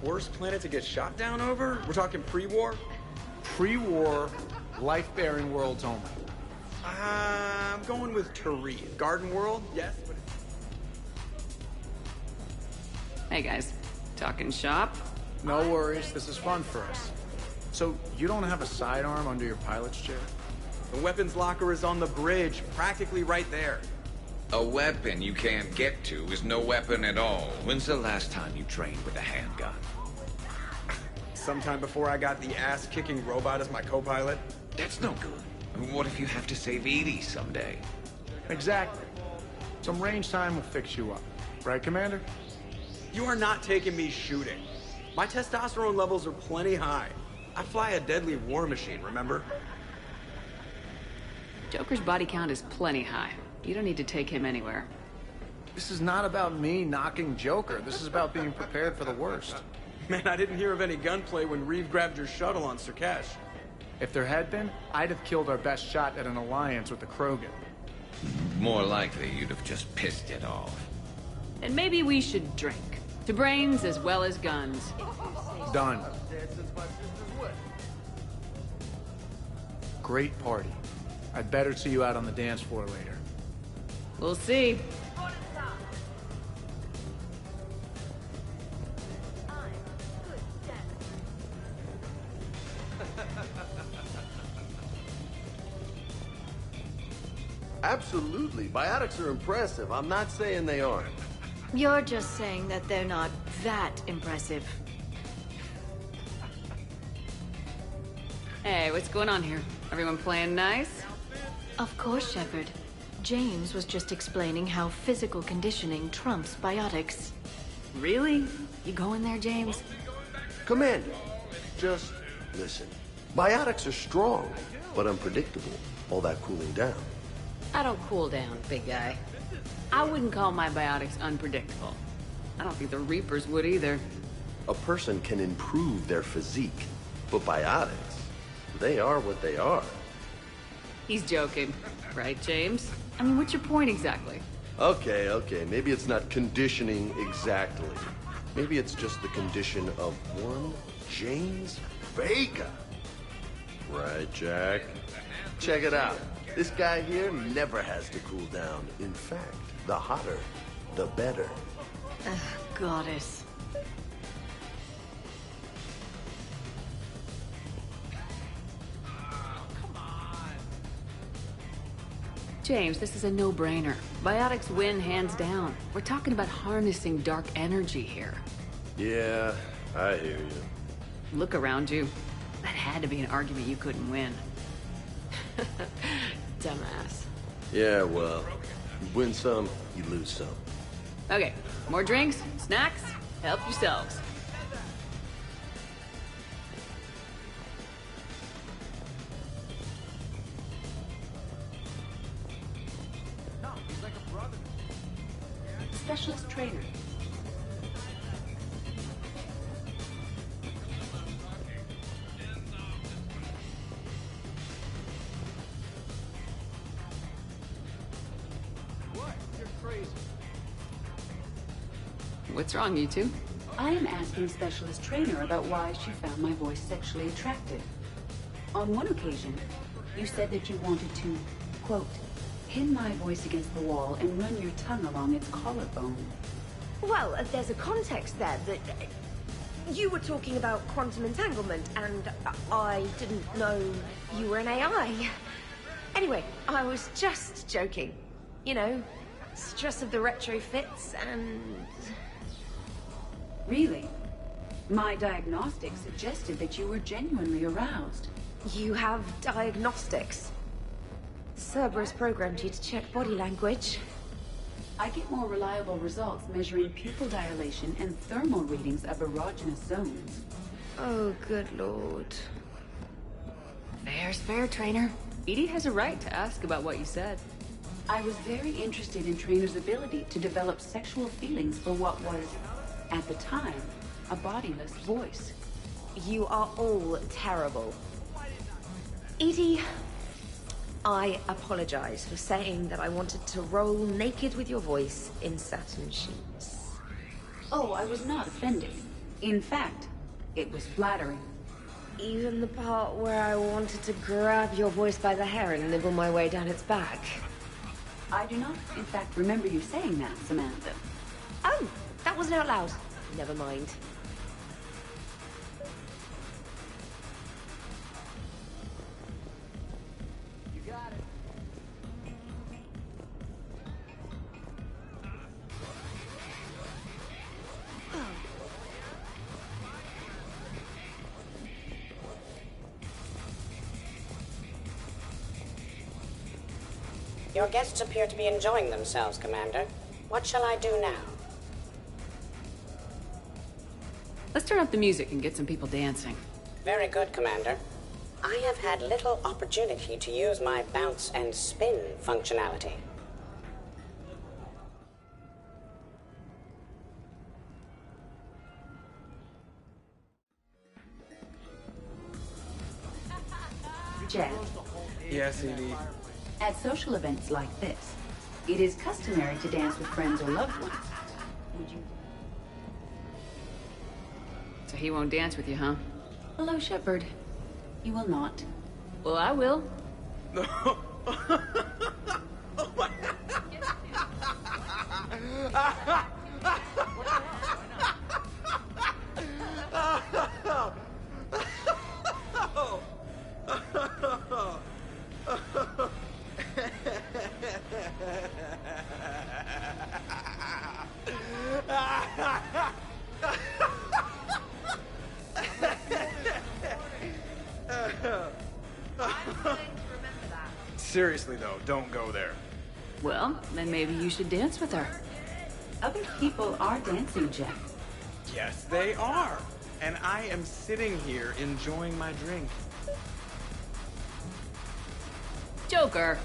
Worst planet to get shot down over? We're talking pre-war? Pre-war, life-bearing worlds only. I'm going with Turi. Garden World? Yes, but Hey guys, talking shop? No worries, this is fun for us. So, you don't have a sidearm under your pilot's chair? the weapons locker is on the bridge, practically right there. A weapon you can't get to is no weapon at all. When's the last time you trained with a handgun? Sometime before I got the ass-kicking robot as my co-pilot. That's no good. What if you have to save Edie someday? Exactly. Some range time will fix you up. Right, Commander? You are not taking me shooting. My testosterone levels are plenty high. I fly a deadly war machine, remember? Joker's body count is plenty high. You don't need to take him anywhere. This is not about me knocking Joker. This is about being prepared for the worst. Man, I didn't hear of any gunplay when Reeve grabbed your shuttle on Surkesh. If there had been, I'd have killed our best shot at an alliance with the Krogan. More likely, you'd have just pissed it off. And maybe we should drink. To brains as well as guns. Done. Great party. I'd better see you out on the dance floor later. We'll see. Absolutely. Biotics are impressive. I'm not saying they aren't. You're just saying that they're not that impressive. Hey, what's going on here? Everyone playing nice? Of course, Shepard. James was just explaining how physical conditioning trumps biotics. Really? You going there, James? Commander, just listen. Biotics are strong, but unpredictable. All that cooling down. I don't cool down, big guy. I wouldn't call my biotics unpredictable. I don't think the Reapers would either. A person can improve their physique, but biotics, They are what they are. He's joking. Right, James? I mean, what's your point exactly? Okay, maybe it's not conditioning exactly. Maybe it's just the condition of one James Vega. Right, Jack? Check it out. This guy here never has to cool down. In fact, the hotter, the better. Goddess. James, this is a no-brainer. Biotics win hands down. We're talking about harnessing dark energy here. Yeah, I hear you. Look around you. That had to be an argument you couldn't win. Dumbass. Yeah, well, you win some, you lose some. Okay, more drinks, snacks, help yourselves. Specialist trainer. What? You're crazy. What's wrong, you two? I am asking Specialist Trainer about why she found my voice sexually attractive. On one occasion, you said that you wanted to, quote, pin my voice against the wall and run your tongue along its collarbone. Well, there's a context there that you were talking about quantum entanglement, and I didn't know you were an AI. Anyway, I was just joking. You know, stress of the retrofits and... Really? My diagnostics suggested that you were genuinely aroused. You have diagnostics? Cerberus programmed you to check body language. I get more reliable results measuring pupil dilation and thermal readings of erogenous zones. Oh, good lord. Fair's fair, Trainer. Edie has a right to ask about what you said. I was very interested in Trainer's ability to develop sexual feelings for what was, at the time, a bodiless voice. You are all terrible. Edie, I apologize for saying that I wanted to roll naked with your voice in satin sheets. Oh, I was not offended. In fact, it was flattering. Even the part where I wanted to grab your voice by the hair and nibble my way down its back. I do not, in fact, remember you saying that, Samantha. Oh, that wasn't out loud. Never mind. You got it. Your guests appear to be enjoying themselves, Commander. What shall I do now? Let's turn up the music and get some people dancing. Very good, Commander. I have had little opportunity to use my bounce and spin functionality. Jack, Yes, Edie. at social events like this, it is customary to dance with friends or loved ones. Would you? So he won't dance with you, huh? Hello, Shepard. You will not. Well, I will. Seriously, though, don't go there. Well, then maybe you should dance with her. Other people are dancing, Jack. Yes, they are. And I am sitting here enjoying my drink. Joker.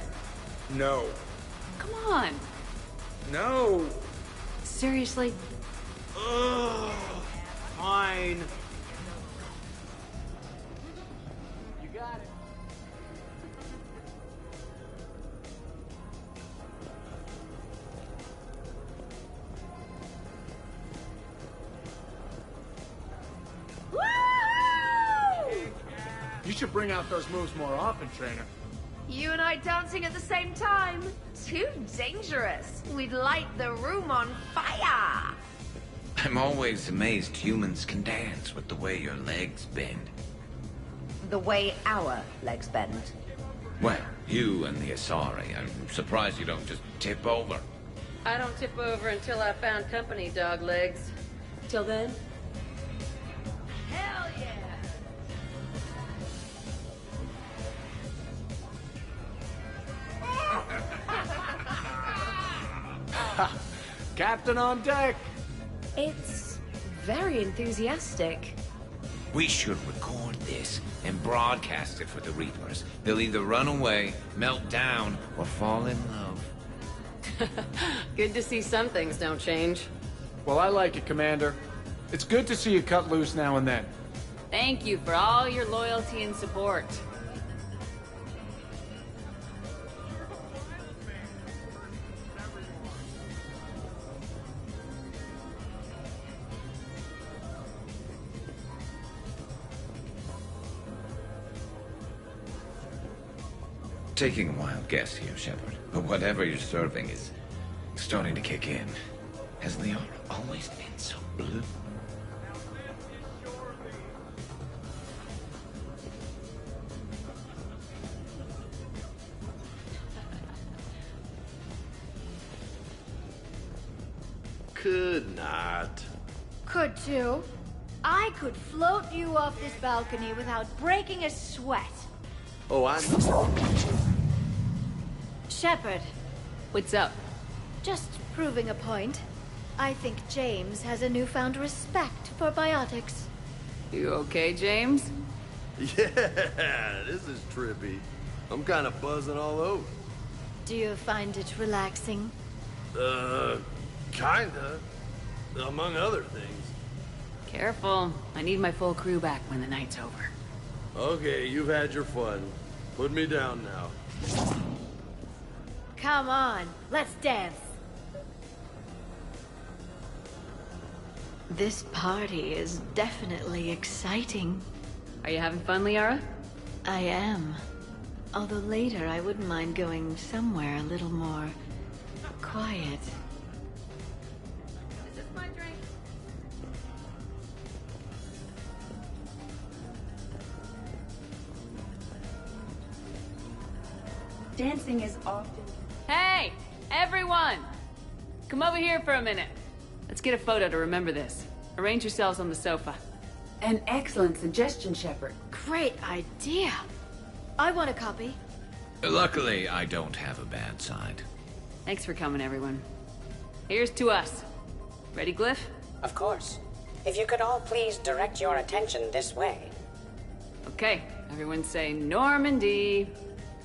No. Come on. No. Seriously? Ugh. Fine. You got it. should bring out those moves more often, trainer. You and I dancing at the same time? Too dangerous. We'd light the room on fire. I'm always amazed humans can dance with the way your legs bend. The way our legs bend. Well, you and the Asari, I'm surprised you don't just tip over. I don't tip over until I found company, dog legs. Till then? Hell yeah! Captain on deck! It's very enthusiastic. We should record this and broadcast it for the Reapers. They'll either run away, melt down, or fall in love. Good to see some things don't change. Well, I like it, Commander. It's good to see you cut loose now and then. Thank you for all your loyalty and support. Taking a wild guess here, Shepard, but whatever you're serving is starting to kick in. Has Liara always been so blue? Could not. Could too. I could float you off this balcony without breaking a sweat. Oh, I know. Shepard, What's up? just proving a point. I think James has a newfound respect for biotics. You okay, James? Yeah, this is trippy. I'm kind of buzzing all over. Do you find it relaxing? Kinda. Among other things. Careful. I need my full crew back when the night's over. Okay, you've had your fun. Put me down now. Come on, let's dance. This party is definitely exciting. Are you having fun, Liara? I am. Although later I wouldn't mind going somewhere a little more quiet. Is this my drink? Dancing is often... Hey, everyone! Come over here for a minute. Let's get a photo to remember this. Arrange yourselves on the sofa. An excellent suggestion, Shepard. Great idea. I want a copy. Luckily, I don't have a bad side. Thanks for coming, everyone. Here's to us. Ready, Glyph? Of course. If you could all please direct your attention this way. Okay, everyone say Normandy.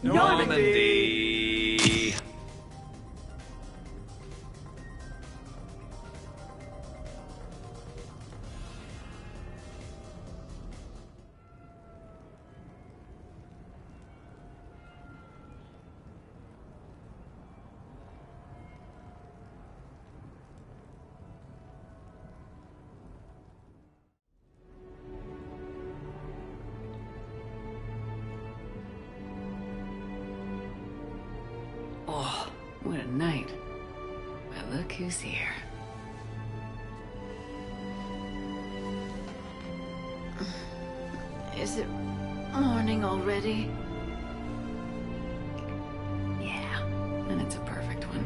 Normandy! Oh, what a night. Well, look who's here. Is it morning already? Yeah, and it's a perfect one.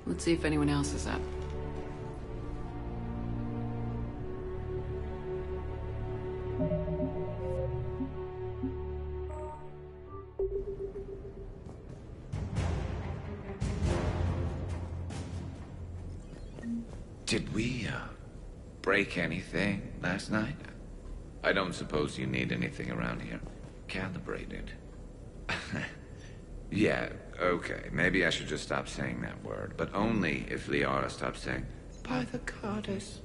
Let's see if anyone else is up. Did we, break anything last night? I don't suppose you need anything around here. Calibrated. Yeah, okay. Maybe I should just stop saying that word, but only if Liara stops saying, by the goddess.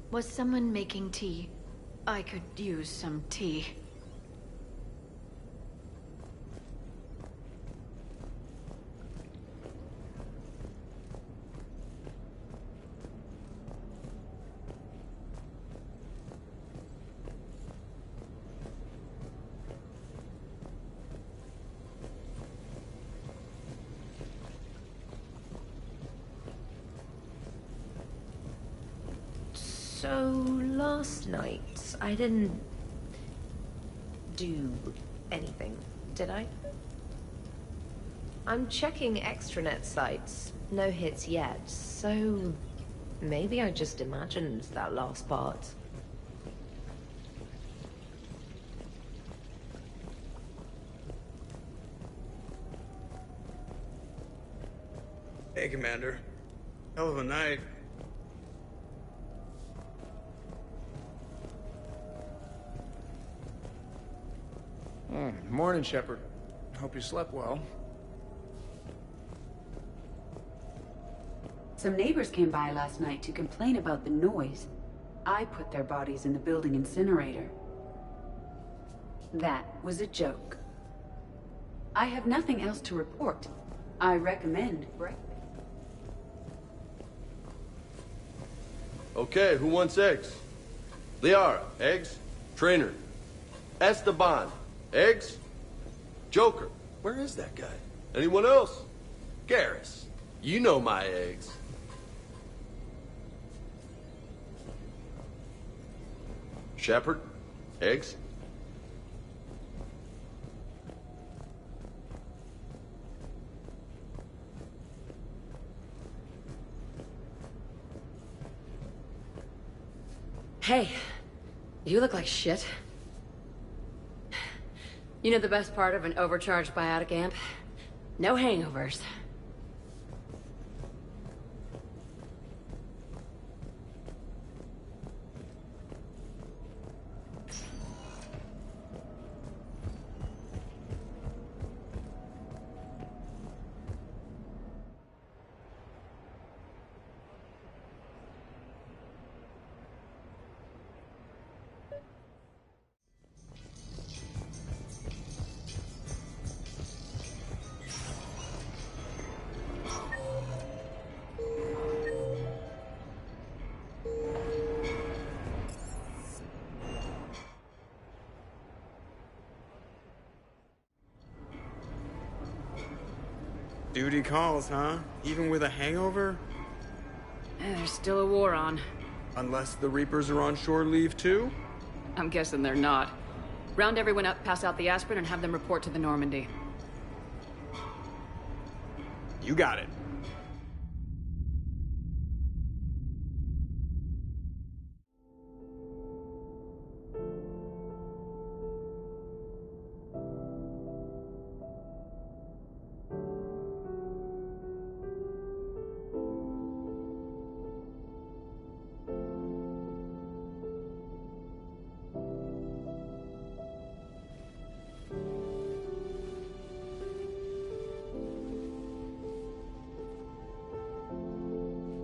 Was someone making tea? I could use some tea. So, last night, I didn't do anything, did I? I'm checking extranet sites. No hits yet, so maybe I just imagined that last part. Hey, Commander. Hell of a night. Morning, Shepard. Hope you slept well. Some neighbors came by last night to complain about the noise. I put their bodies in the building incinerator. That was a joke. I have nothing else to report. I recommend breakfast. Okay, who wants eggs? Liara, eggs? Trainer. Esteban, eggs? Joker, where is that guy? Anyone else? Garrus, you know my eggs. Shepard, eggs? Hey, you look like shit. You know the best part of an overcharged biotic amp? No hangovers. Duty calls, huh? Even with a hangover? There's still a war on. Unless the Reapers are on shore leave too? I'm guessing they're not. Round everyone up, pass out the aspirin, and have them report to the Normandy. You got it.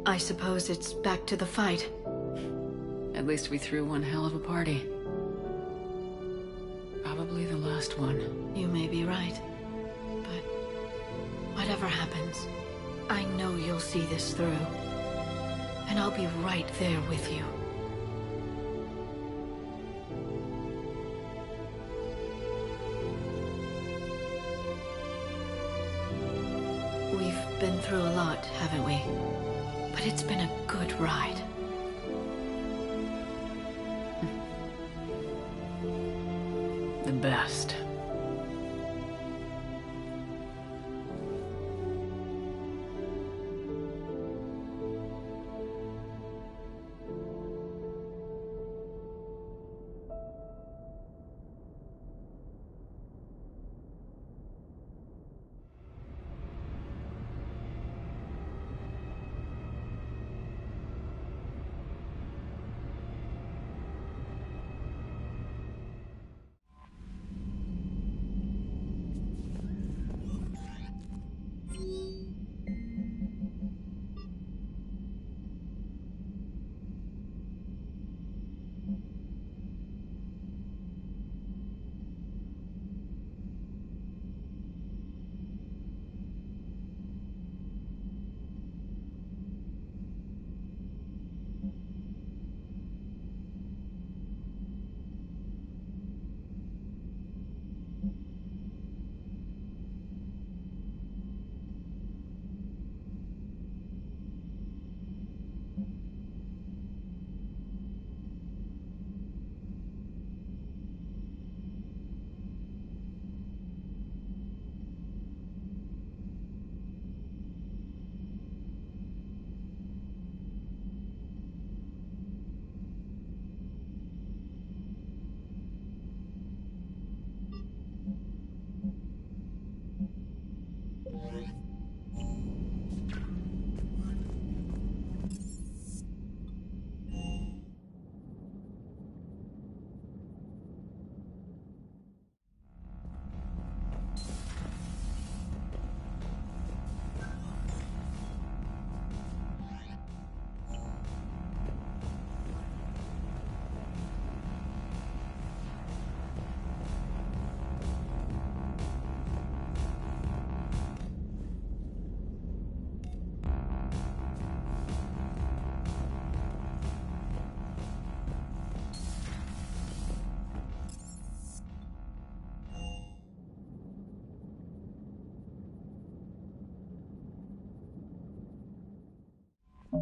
I suppose it's back to the fight. At least we threw one hell of a party. Probably the last one. You may be right. But whatever happens, I know you'll see this through. And I'll be right there with you. We've been through a lot, haven't we? But it's been a good ride. The best. I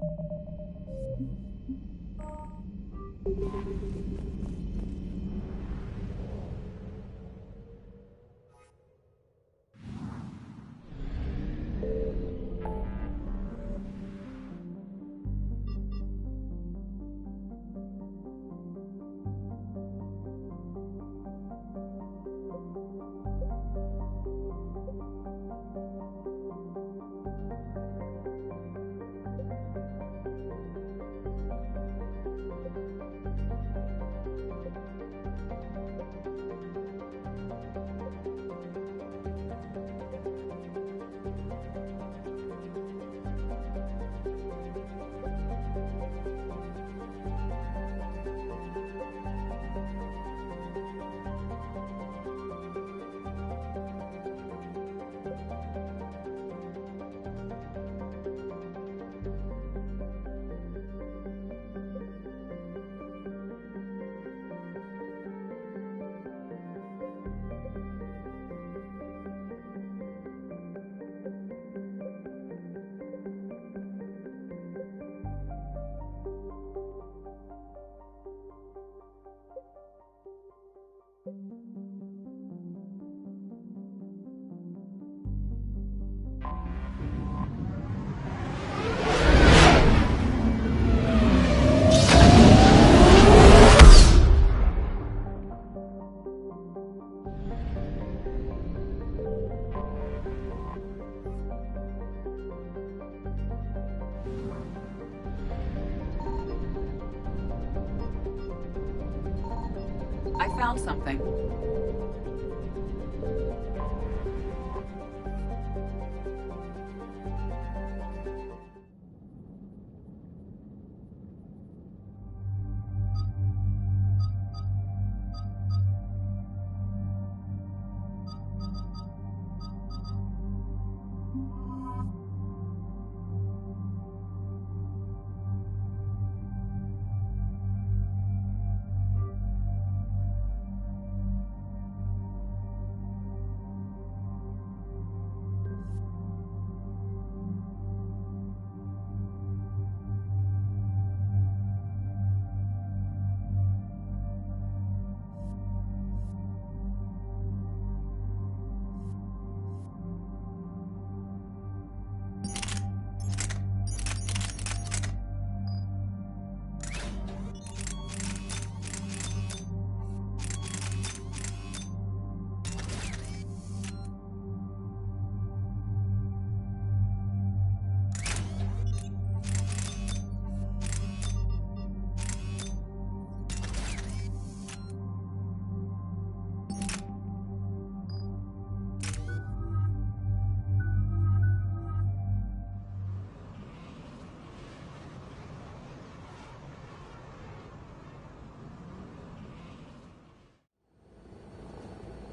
found something.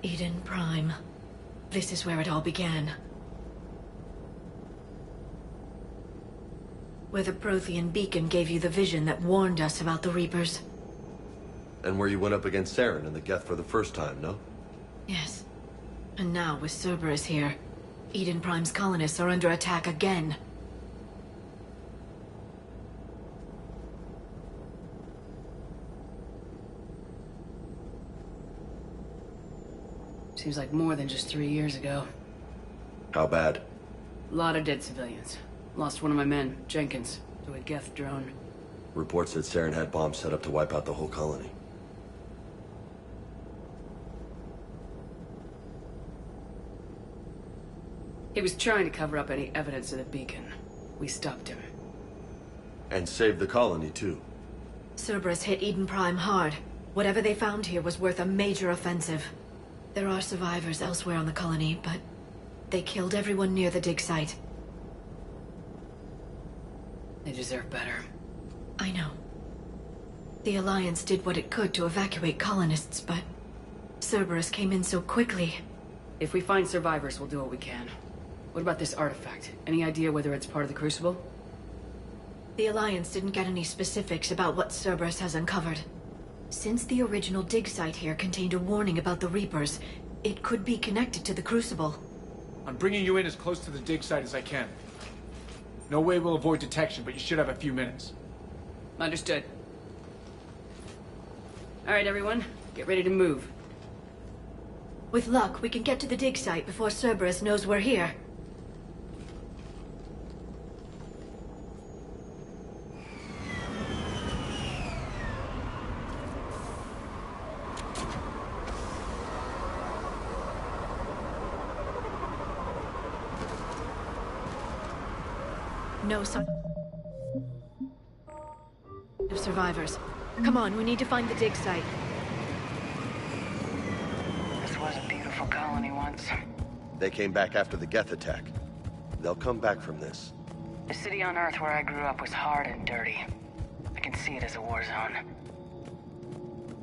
Eden Prime. This is where it all began. Where the Prothean beacon gave you the vision that warned us about the Reapers. And where you went up against Saren and the Geth for the first time, no? Yes. And now, with Cerberus here, Eden Prime's colonists are under attack again. Seems like more than just 3 years ago. How bad? A lot of dead civilians. Lost one of my men, Jenkins, to a Geth drone. Reports said Saren had bombs set up to wipe out the whole colony. He was trying to cover up any evidence of the beacon. We stopped him. And saved the colony, too. Cerberus hit Eden Prime hard. Whatever they found here was worth a major offensive. There are survivors elsewhere on the colony, but they killed everyone near the dig site. They deserve better. I know. The Alliance did what it could to evacuate colonists, but Cerberus came in so quickly. If we find survivors, we'll do what we can. What about this artifact? Any idea whether it's part of the Crucible? The Alliance didn't get any specifics about what Cerberus has uncovered. Since the original dig site here contained a warning about the Reapers, it could be connected to the Crucible. I'm bringing you in as close to the dig site as I can. No way we'll avoid detection, but you should have a few minutes. Understood. Alright, everyone. Get ready to move. With luck, we can get to the dig site before Cerberus knows we're here. No sign of survivors. Come on, we need to find the dig site. This was a beautiful colony once. They came back after the Geth attack. They'll come back from this. The city on Earth where I grew up was hard and dirty. I can see it as a war zone.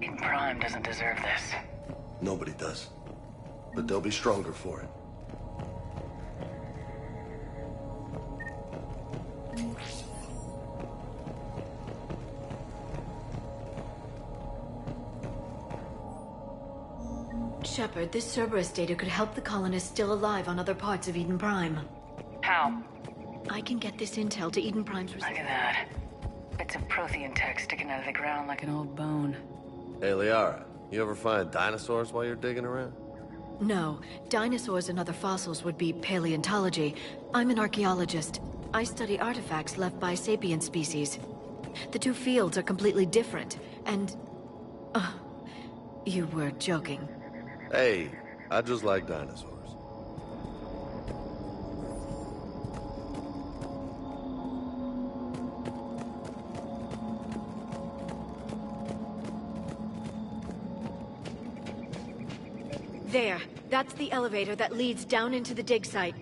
Eden Prime doesn't deserve this. Nobody does. But they'll be stronger for it. Shepard, this Cerberus data could help the colonists still alive on other parts of Eden Prime. How? I can get this intel to Eden Prime's... Look at that. Bits of Prothean tech sticking out of the ground like an old bone. Hey, Liara, you ever find dinosaurs while you're digging around? No. Dinosaurs and other fossils would be paleontology. I'm an archaeologist. I study artifacts left by sapient species. The two fields are completely different, and... you were joking. Hey, I just like dinosaurs. There. That's the elevator that leads down into the dig site.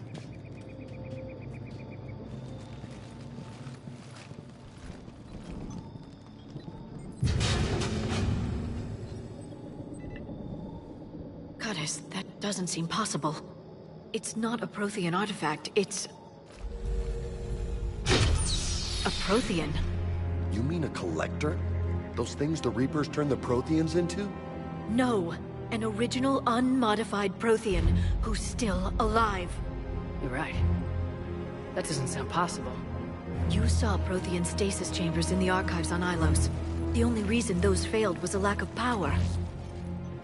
Goddess, that doesn't seem possible. It's not a Prothean artifact, it's... a Prothean. You mean a collector? Those things the Reapers turn the Protheans into? No. An original, unmodified Prothean who's still alive. You're right. That doesn't sound possible. You saw Prothean stasis chambers in the archives on Ilos. The only reason those failed was a lack of power.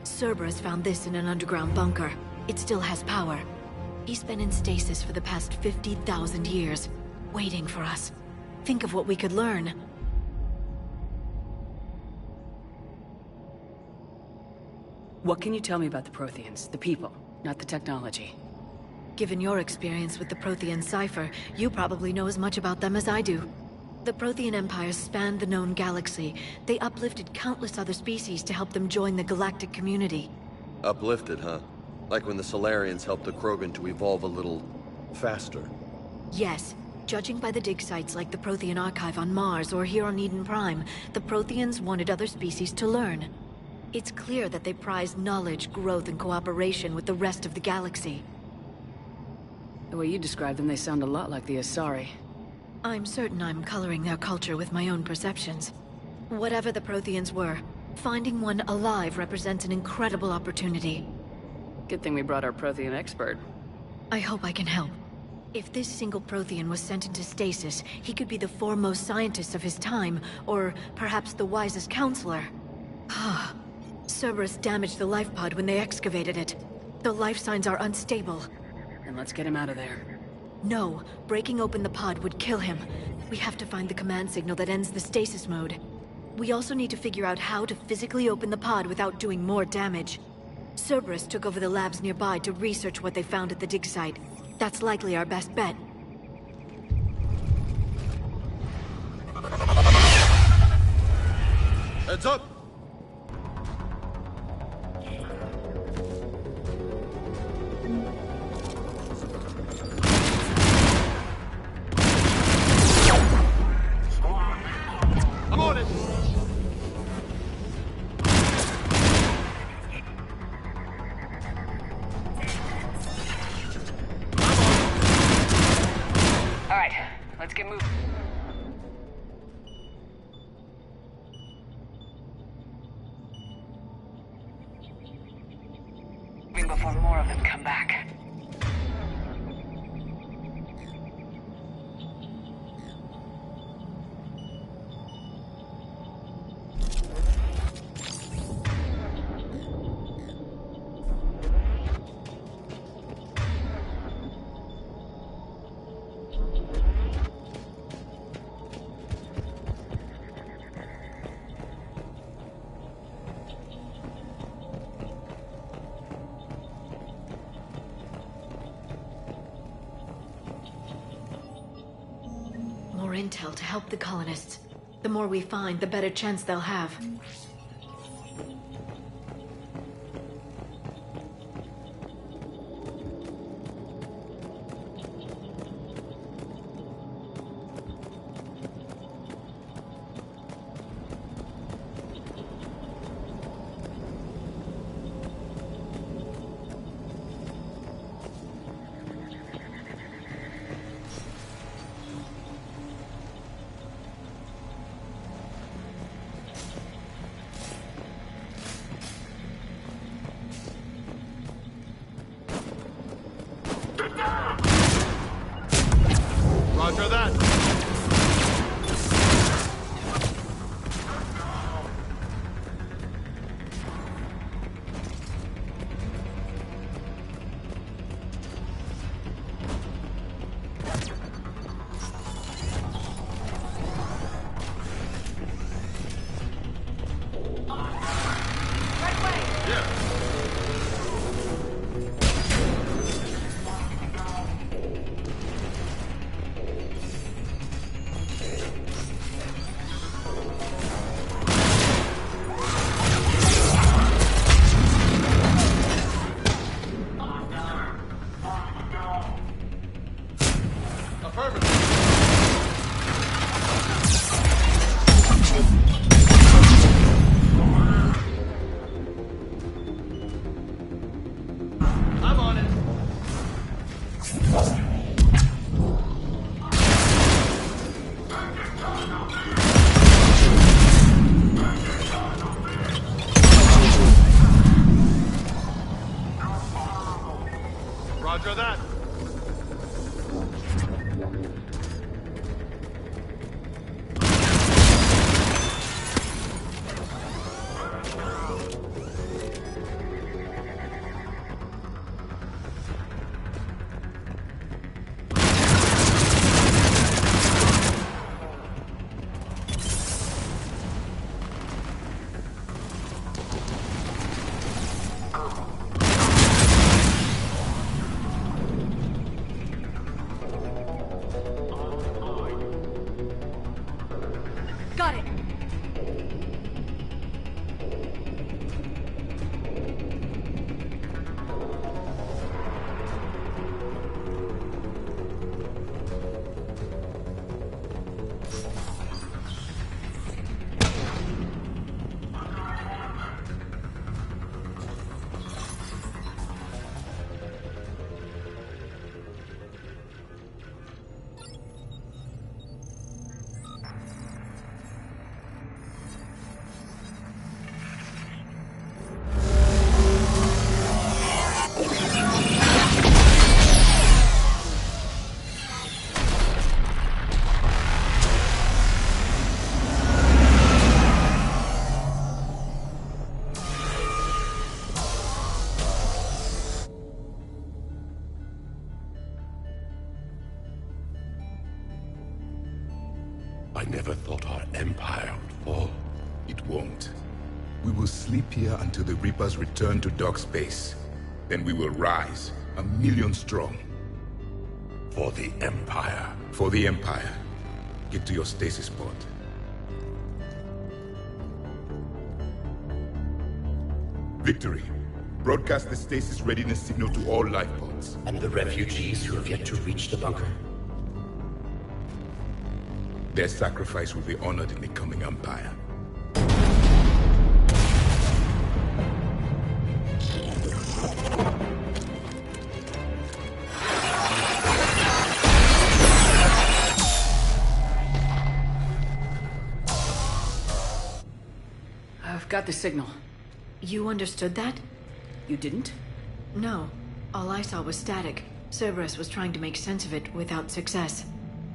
Cerberus found this in an underground bunker. It still has power. He's been in stasis for the past 50,000 years, waiting for us. Think of what we could learn. What can you tell me about the Protheans? The people, not the technology. Given your experience with the Prothean cipher, you probably know as much about them as I do. The Prothean empires spanned the known galaxy. They uplifted countless other species to help them join the galactic community. Uplifted, huh? Like when the Solarians helped the Krogan to evolve a little... faster. Yes. Judging by the dig sites like the Prothean Archive on Mars or here on Eden Prime, the Protheans wanted other species to learn. It's clear that they prize knowledge, growth, and cooperation with the rest of the galaxy. The way you describe them, they sound a lot like the Asari. I'm certain I'm coloring their culture with my own perceptions. Whatever the Protheans were, finding one alive represents an incredible opportunity. Good thing we brought our Prothean expert. I hope I can help. If this single Prothean was sent into stasis, he could be the foremost scientist of his time, or perhaps the wisest counselor. Cerberus damaged the life pod when they excavated it. The life signs are unstable. Then let's get him out of there. No, breaking open the pod would kill him. We have to find the command signal that ends the stasis mode. We also need to figure out how to physically open the pod without doing more damage. Cerberus took over the labs nearby to research what they found at the dig site. That's likely our best bet. Heads up! I'm on it! All right, let's get moving. Before more of them come back. intel to help the colonists. The more we find, the better chance they'll have. Roger that. I'm on it. Roger that. Got it! I never thought our empire would fall. It won't. We will sleep here until the Reapers return to dark space. Then we will rise, 1,000,000 strong. For the Empire. For the Empire. Get to your stasis pod. Victory. Broadcast the stasis readiness signal to all life pods. And the refugees who have yet to reach the bunker? Their sacrifice will be honored in the coming Empire. I've got the signal. You understood that? You didn't? No. All I saw was static. Cerberus was trying to make sense of it without success.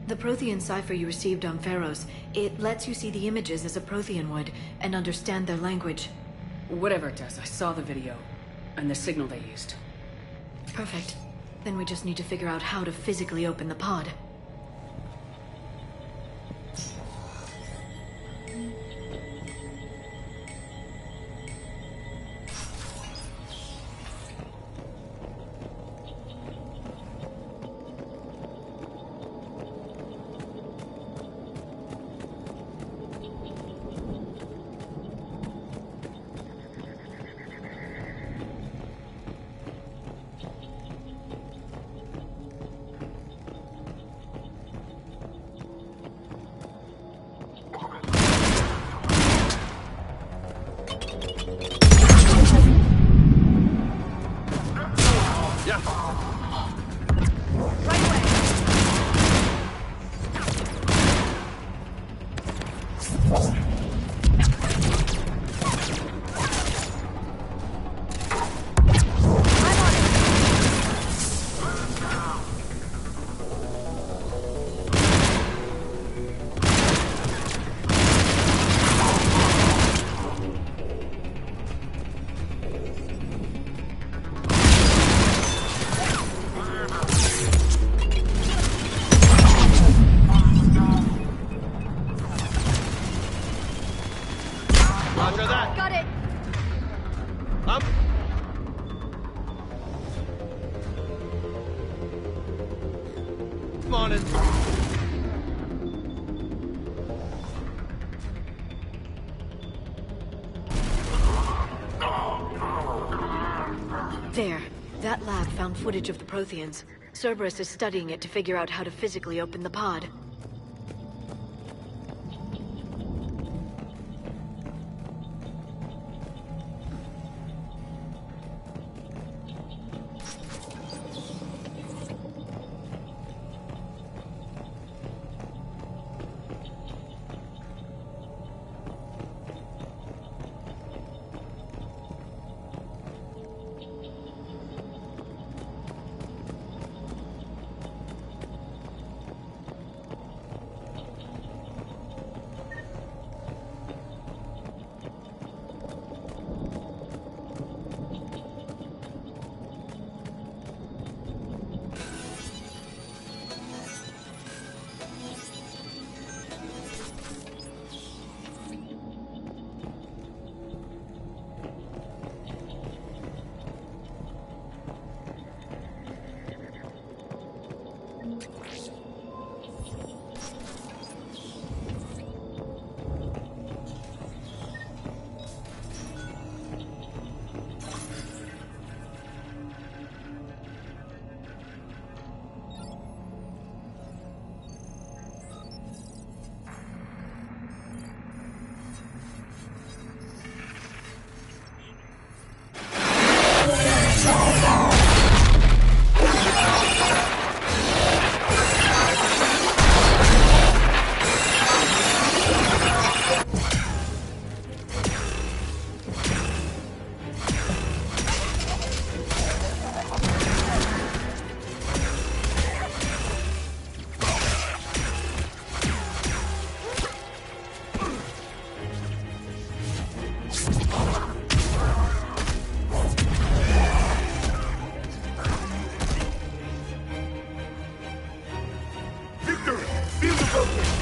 The Prothean cipher you received on Pharaohs, it lets you see the images as a Prothean would, and understand their language. Whatever, Tess, I saw the video. And the signal they used. Perfect. Then we just need to figure out how to physically open the pod. spawning. There. That lab found footage of the Protheans. Cerberus is studying it to figure out how to physically open the pod.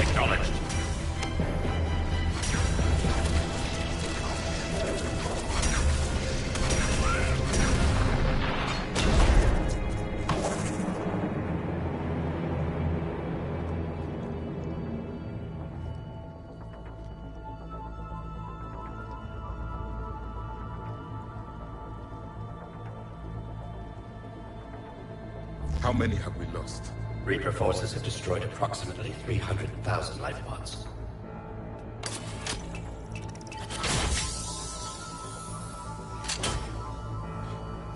Acknowledged. How many have we lost? Reaper forces have destroyed approximately 300,000 life pods.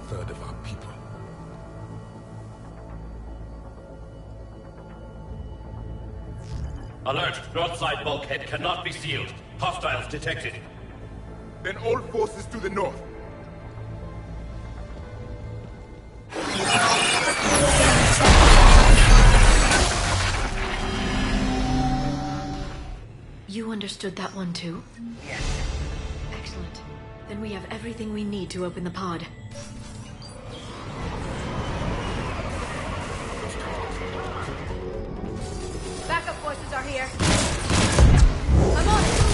Third of our people. Alert! North side bulkhead cannot be sealed. Hostiles detected. Then all forces to the north. You understood that one too? Yes. Excellent. Then we have everything we need to open the pod. Backup forces are here. I'm on it!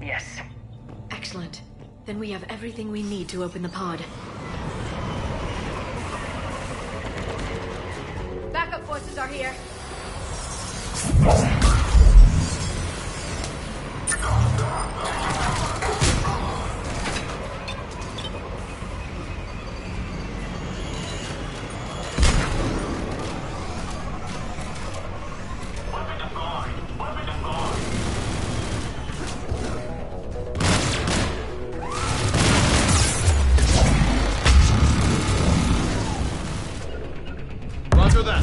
Yes. Excellent. Then we have everything we need to open the pod. Backup forces are here. Roger that.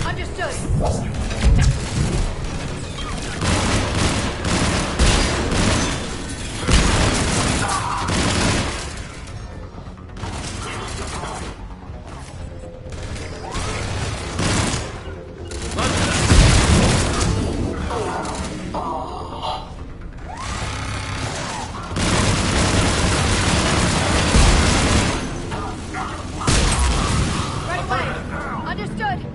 Understood. Right away. Understood.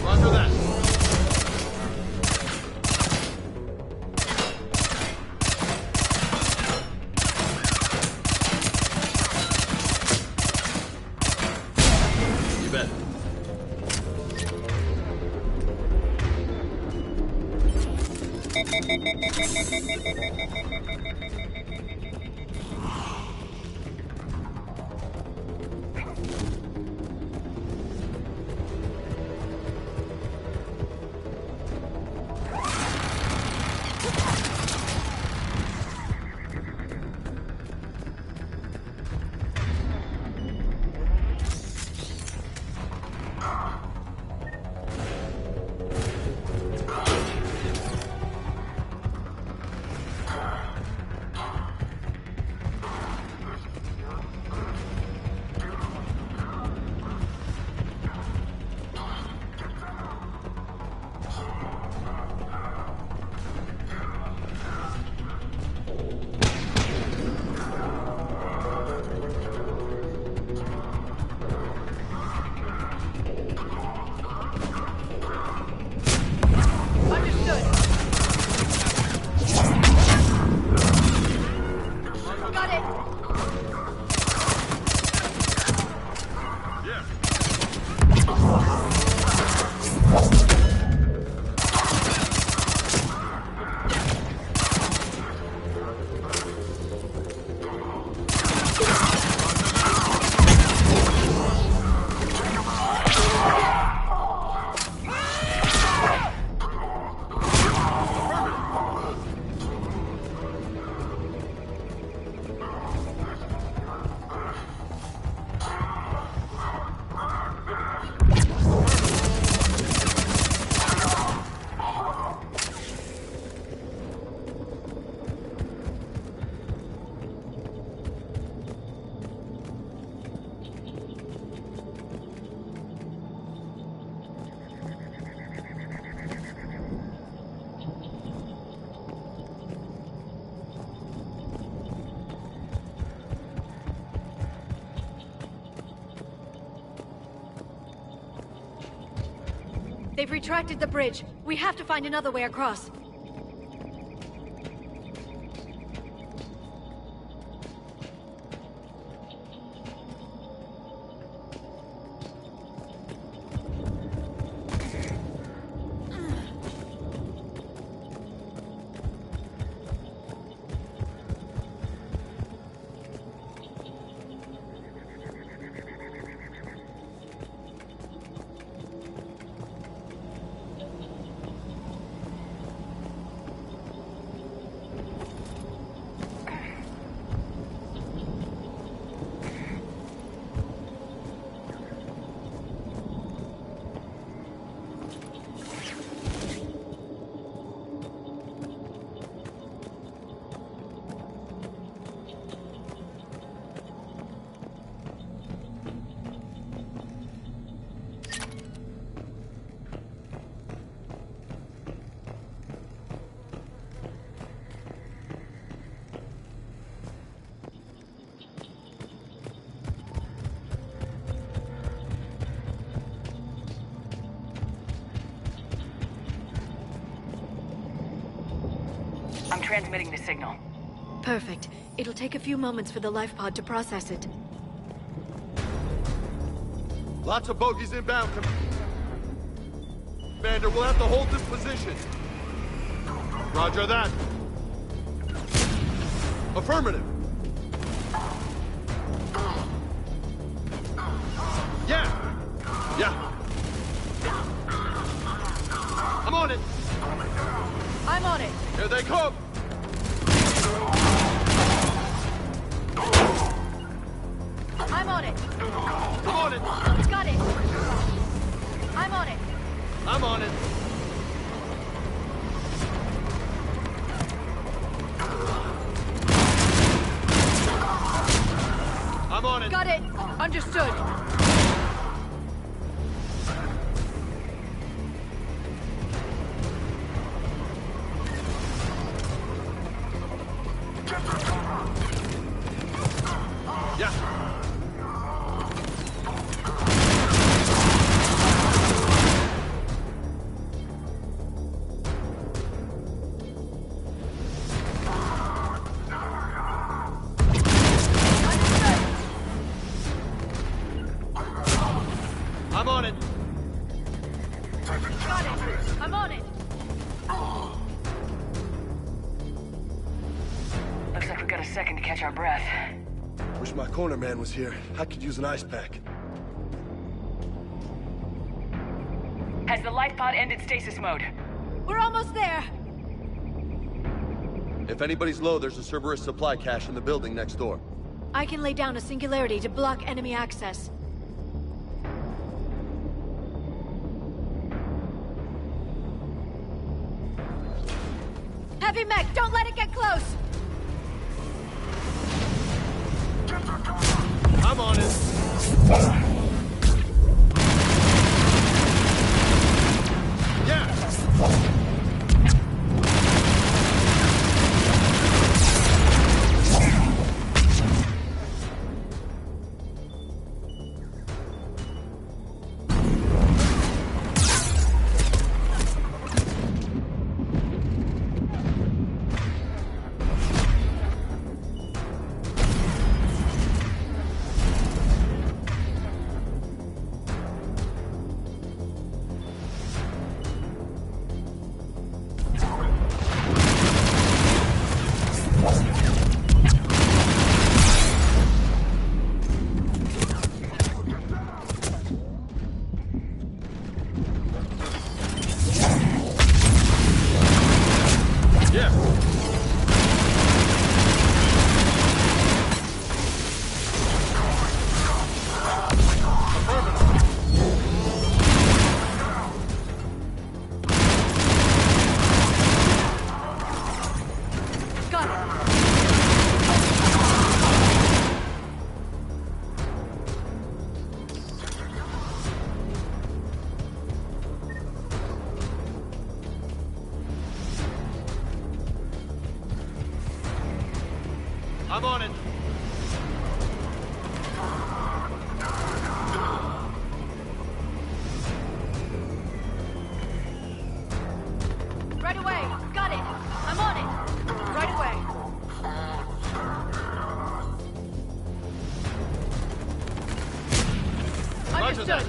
Roger that. You bet. Got it. They've retracted the bridge. We have to find another way across. I'm transmitting the signal. Perfect. It'll take a few moments for the life pod to process it. Lots of bogies inbound, Commander. We'll have to hold this position. Roger that. Affirmative. Yeah. Yeah. I'm on it. I'm on it. Here they come. I'm on it. I'm on it. Got it. I'm on it. I'm on it. I'm on it. Got it. Understood. Yeah. I'm on it. Got it. I'm on it. Looks like we've got a second to catch our breath. Wish my corner man was here. I could use an ice pack. Has the life pod ended stasis mode? We're almost there. If anybody's low, there's a Cerberus supply cache in the building next door. I can lay down a singularity to block enemy access. Heavy mech, don't let it get close! I'm on it. Yeah. I'm on it. Right away. Got it. I'm on it. Right away. Understood.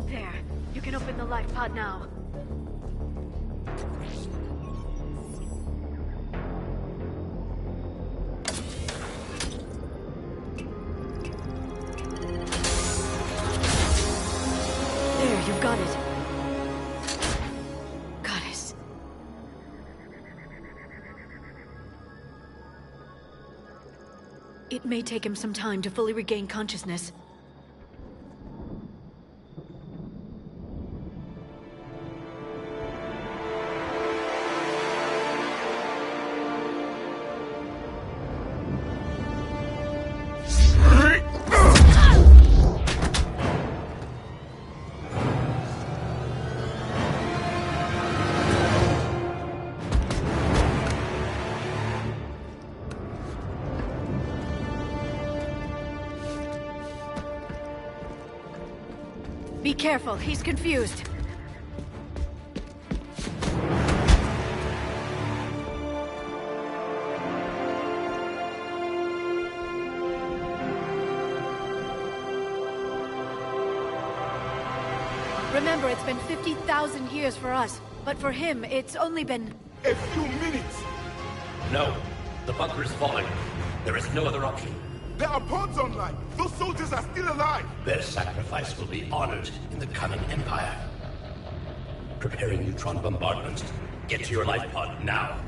There. You can open the life pod now. There, you've got it. Goddess. It may take him some time to fully regain consciousness. Be careful, he's confused. Remember, it's been 50,000 years for us, but for him, it's only been... A few minutes! No. The bunker is falling. There is no other option. There are pods online! Those soldiers are still alive! Their sacrifice will be honored in the coming Empire. Preparing neutron bombardment. Get to your life pod now.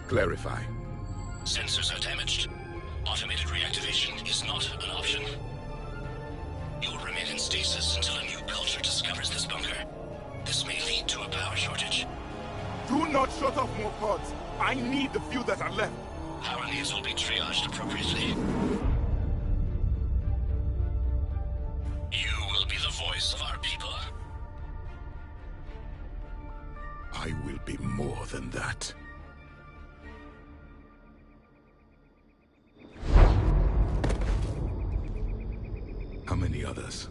Clarify. Sensors are damaged. Automated reactivation is not an option. You will remain in stasis until a new culture discovers this bunker. This may lead to a power shortage. Do not shut off more pods. I need the few that are left. Power needs will be triaged appropriately. You will be the voice of our people. I will be more than that. How many others?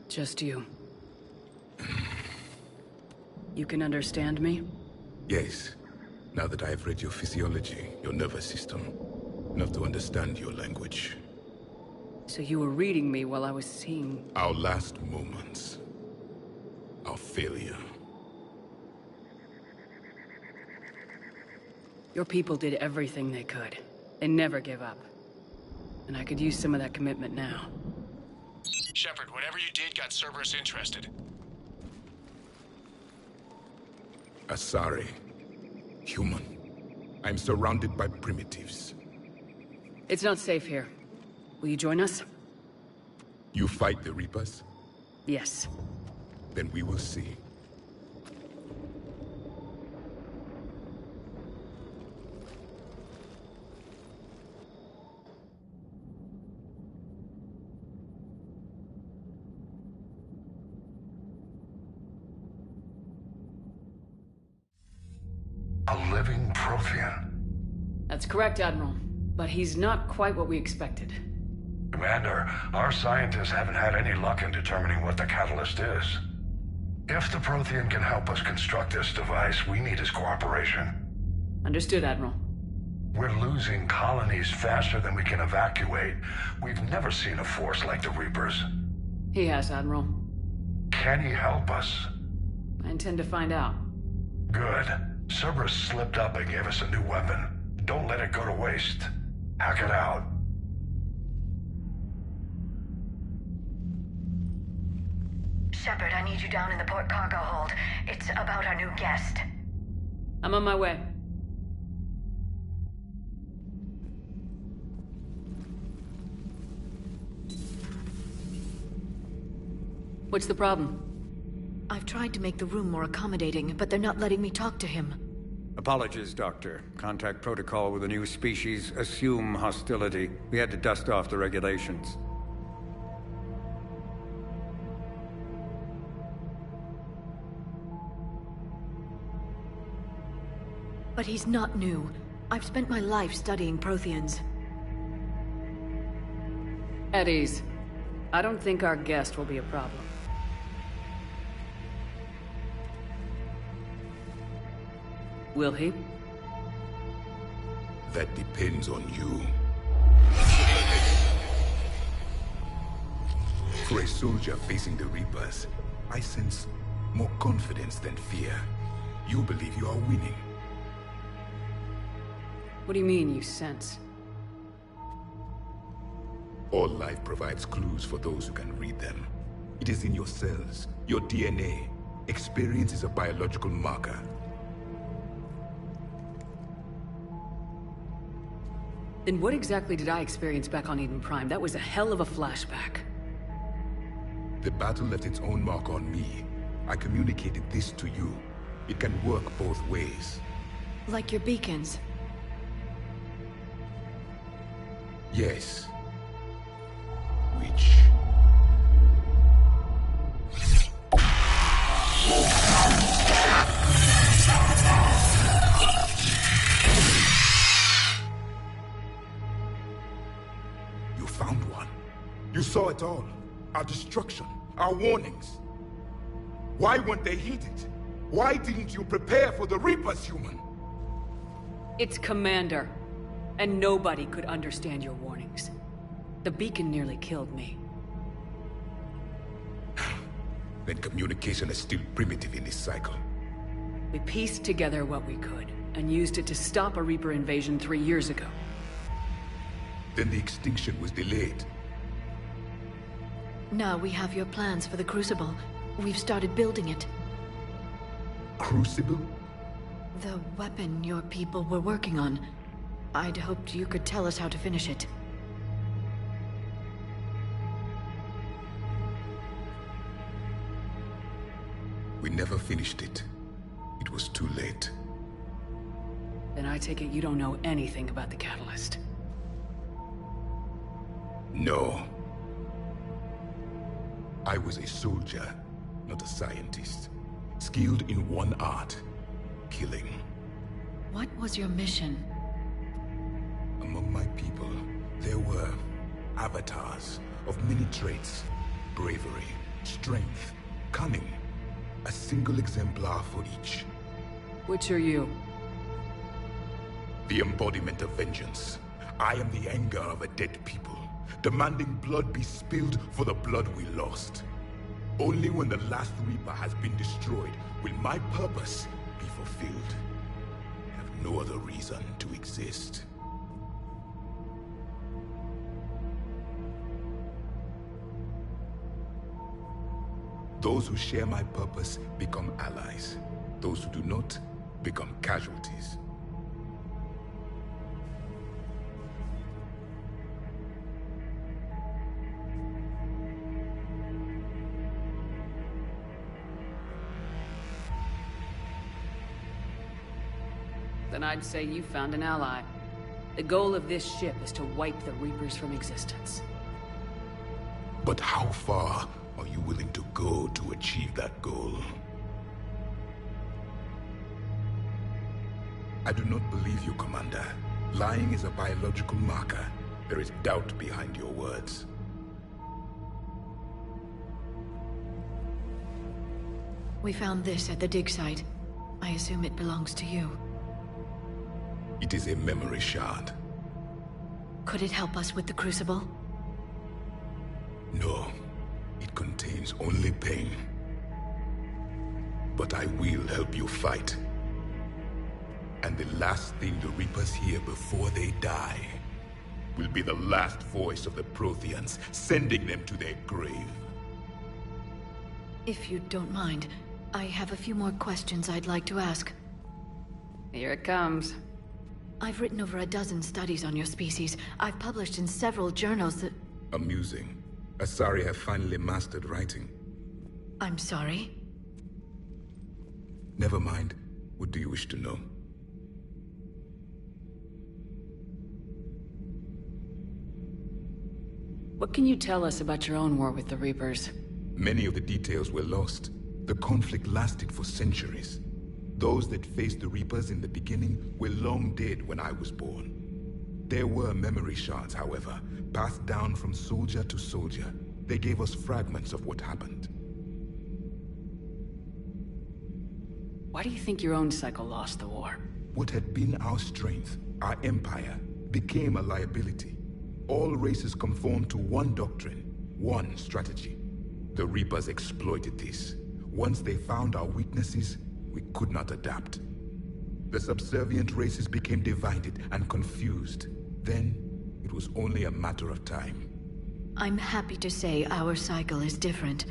Just you. You can understand me? Yes. Now that I have read your physiology, your nervous system, enough to understand your language. So you were reading me while I was seeing... Our last moments. Our failure. Your people did everything they could. They never gave up. And I could use some of that commitment now. Shepard, whatever you did got Cerberus interested. Asari. Human. I'm surrounded by primitives. It's not safe here. Will you join us? You fight the Reapers? Yes. Then we will see. A living Prothean. That's correct, Admiral. But he's not quite what we expected. Commander, our scientists haven't had any luck in determining what the catalyst is. If the Prothean can help us construct this device, we need his cooperation. Understood, Admiral. We're losing colonies faster than we can evacuate. We've never seen a force like the Reapers. He has, Admiral. Can he help us? I intend to find out. Good. Cerberus slipped up and gave us a new weapon. Don't let it go to waste. Hack it out. Shepard, I need you down in the port cargo hold. It's about our new guest. I'm on my way. What's the problem? I've tried to make the room more accommodating, but they're not letting me talk to him. Apologies, Doctor. Contact protocol with a new species. Assume hostility. We had to dust off the regulations. But he's not new. I've spent my life studying Protheans. At ease. I don't think our guest will be a problem. Will he? That depends on you. For a soldier facing the Reapers, I sense more confidence than fear. You believe you are winning. What do you mean, you sense? All life provides clues for those who can read them. It is in your cells, your DNA. Experience is a biological marker. Then what exactly did I experience back on Eden Prime? That was a hell of a flashback. The battle left its own mark on me. I communicated this to you. It can work both ways. Like your beacons. Yes. Which... You found one. You saw it all. Our destruction. Our warnings. Why weren't they heeded? Why didn't you prepare for the Reapers, human? It's Commander. And nobody could understand your warnings. The beacon nearly killed me. Then communication is still primitive in this cycle. We pieced together what we could, and used it to stop a Reaper invasion 3 years ago. Then the extinction was delayed. Now we have your plans for the Crucible. We've started building it. Crucible? The weapon your people were working on. I'd hoped you could tell us how to finish it. We never finished it. It was too late. Then I take it you don't know anything about the catalyst. No. I was a soldier, not a scientist. Skilled in one art. Killing. What was your mission? Among my people, there were avatars of many traits. Bravery, strength, cunning. A single exemplar for each. Which are you? The embodiment of vengeance. I am the anger of a dead people, demanding blood be spilled for the blood we lost. Only when the last Reaper has been destroyed will my purpose be fulfilled. I have no other reason to exist. Those who share my purpose become allies. Those who do not become casualties. Then I'd say you found an ally. The goal of this ship is to wipe the Reapers from existence. But how far are you willing to go to achieve that goal? I do not believe you, Commander. Lying is a biological marker. There is doubt behind your words. We found this at the dig site. I assume it belongs to you. It is a memory shard. Could it help us with the Crucible? No. It contains only pain. But I will help you fight. And the last thing the Reapers hear before they die will be the last voice of the Protheans, sending them to their grave. If you don't mind, I have a few more questions I'd like to ask. Here it comes. I've written over a dozen studies on your species. I've published in several journals that... Amusing. Asari have finally mastered writing. I'm sorry? Never mind. What do you wish to know? What can you tell us about your own war with the Reapers? Many of the details were lost. The conflict lasted for centuries. Those that faced the Reapers in the beginning were long dead when I was born. There were memory shards, however, passed down from soldier to soldier. They gave us fragments of what happened. Why do you think your own cycle lost the war? What had been our strength, our empire, became a liability. All races conformed to one doctrine, one strategy. The Reapers exploited this. Once they found our weaknesses, we could not adapt. The subservient races became divided and confused. Then, it was only a matter of time. I'm happy to say our cycle is different.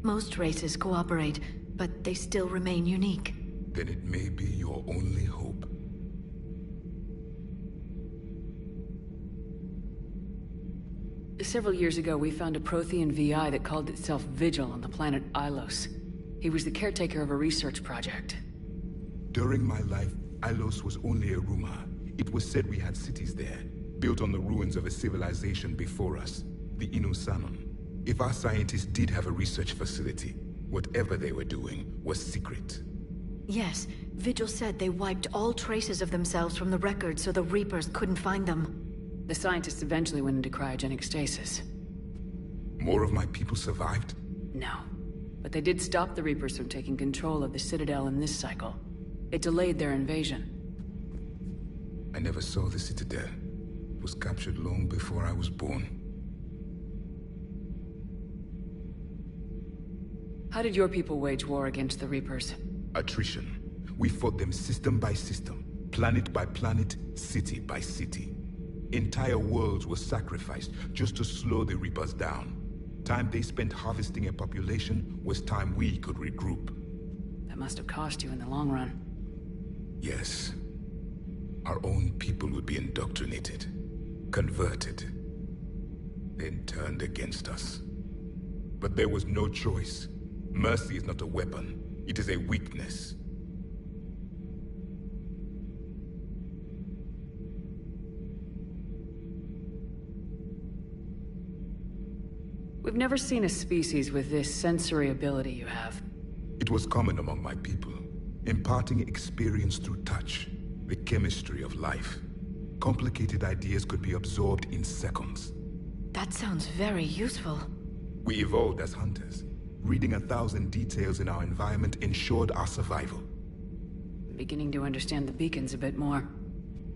Most races cooperate, but they still remain unique. Then it may be your only hope. Several years ago, we found a Prothean VI that called itself Vigil on the planet Ilos. He was the caretaker of a research project. During my life, Ilos was only a rumor. It was said we had cities there, built on the ruins of a civilization before us, the Inusanon. If our scientists did have a research facility, whatever they were doing was secret. Yes, Vigil said they wiped all traces of themselves from the records so the Reapers couldn't find them. The scientists eventually went into cryogenic stasis. More of my people survived? No. But they did stop the Reapers from taking control of the Citadel in this cycle. It delayed their invasion. I never saw the Citadel. It was captured long before I was born. How did your people wage war against the Reapers? Attrition. We fought them system by system, planet by planet, city by city. Entire worlds were sacrificed just to slow the Reapers down. Time they spent harvesting a population was time we could regroup. That must have cost you in the long run. Yes. Our own people would be indoctrinated, converted, then turned against us. But there was no choice. Mercy is not a weapon. It is a weakness. We've never seen a species with this sensory ability you have. It was common among my people, imparting experience through touch, the chemistry of life. Complicated ideas could be absorbed in seconds. That sounds very useful. We evolved as hunters. Reading 1,000 details in our environment ensured our survival. I'm beginning to understand the beacons a bit more.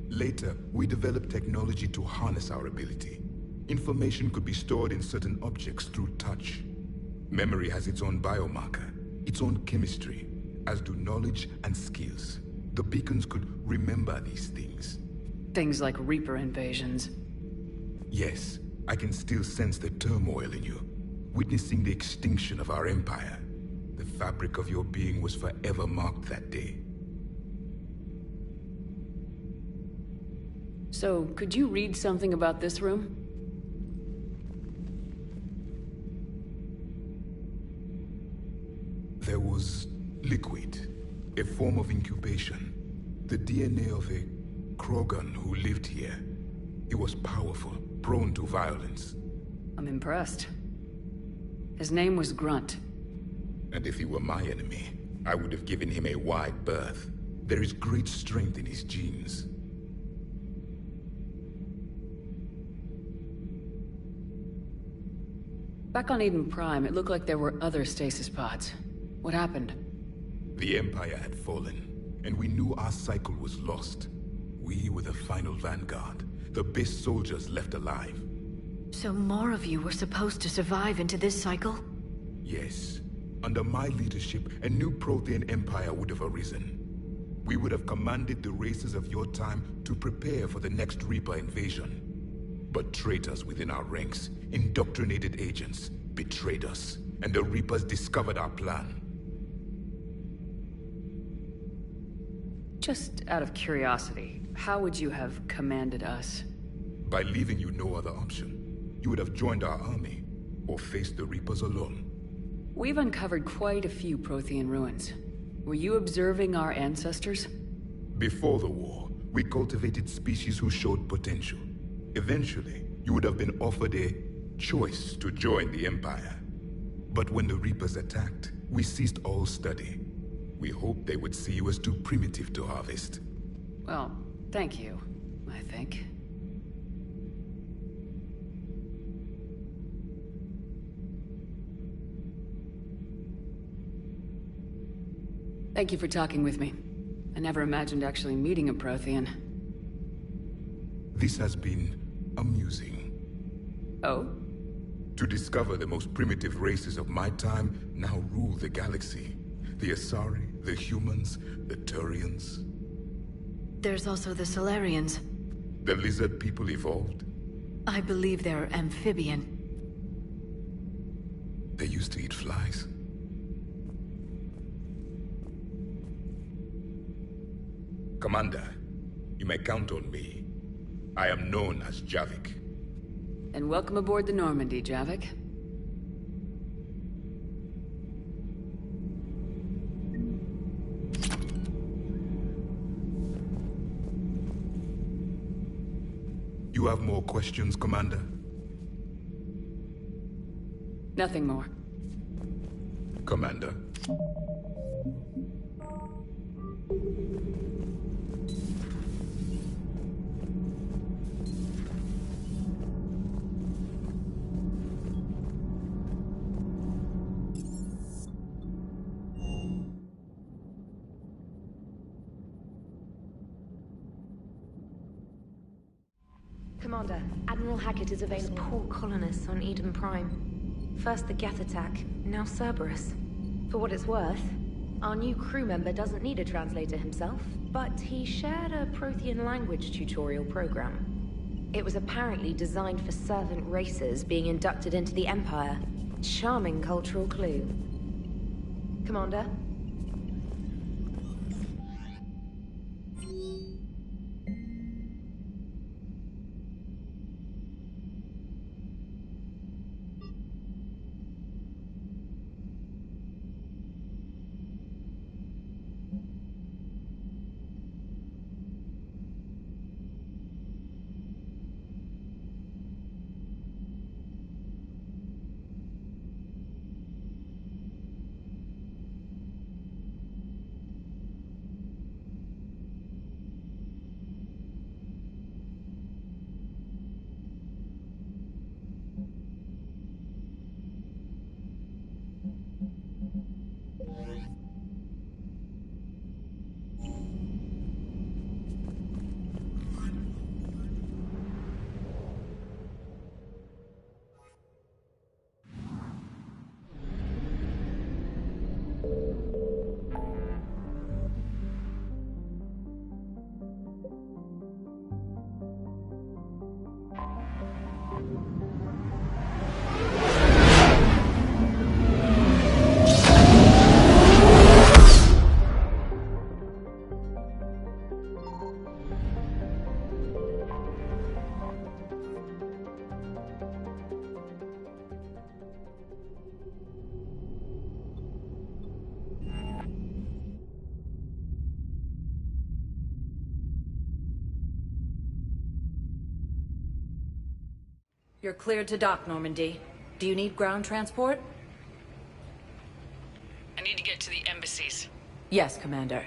Later, we developed technology to harness our ability. Information could be stored in certain objects through touch. Memory has its own biomarker, its own chemistry, as do knowledge and skills. The beacons could remember these things. Things like Reaper invasions. Yes, I can still sense the turmoil in you, witnessing the extinction of our empire. The fabric of your being was forever marked that day. So, could you read something about this room? There was liquid, a form of incubation. The DNA of a Krogan who lived here. He was powerful, prone to violence. I'm impressed. His name was Grunt. And if he were my enemy, I would have given him a wide berth. There is great strength in his genes. Back on Eden Prime, it looked like there were other stasis pods. What happened? The Empire had fallen, and we knew our cycle was lost. We were the final vanguard, the best soldiers left alive. So more of you were supposed to survive into this cycle? Yes. Under my leadership, a new Prothean empire would have arisen. We would have commanded the races of your time to prepare for the next Reaper invasion. But traitors within our ranks, indoctrinated agents, betrayed us, and the Reapers discovered our plan. Just out of curiosity, how would you have commanded us? By leaving you no other option. You would have joined our army, or faced the Reapers alone. We've uncovered quite a few Prothean ruins. Were you observing our ancestors? Before the war, we cultivated species who showed potential. Eventually, you would have been offered a choice to join the Empire. But when the Reapers attacked, we ceased all study. We hoped they would see you as too primitive to harvest. Well, thank you, I think. Thank you for talking with me. I never imagined actually meeting a Prothean. This has been amusing. Oh? To discover the most primitive races of my time now rule the galaxy. The Asari, the humans, the Turians. There's also the Solarians. The lizard people evolved. I believe they're amphibian. They used to eat flies. Commander, you may count on me. I am known as Javik. And welcome aboard the Normandy, Javik. You have more questions, Commander? Nothing more. Commander. Commander, Admiral Hackett is available. Poor colonists on Eden Prime. First the Geth attack, now Cerberus. For what it's worth, our new crew member doesn't need a translator himself, but he shared a Prothean language tutorial program. It was apparently designed for servant races being inducted into the Empire. Charming cultural clue. Commander? You're cleared to dock, Normandy. Do you need ground transport? I need to get to the embassies. Yes, Commander.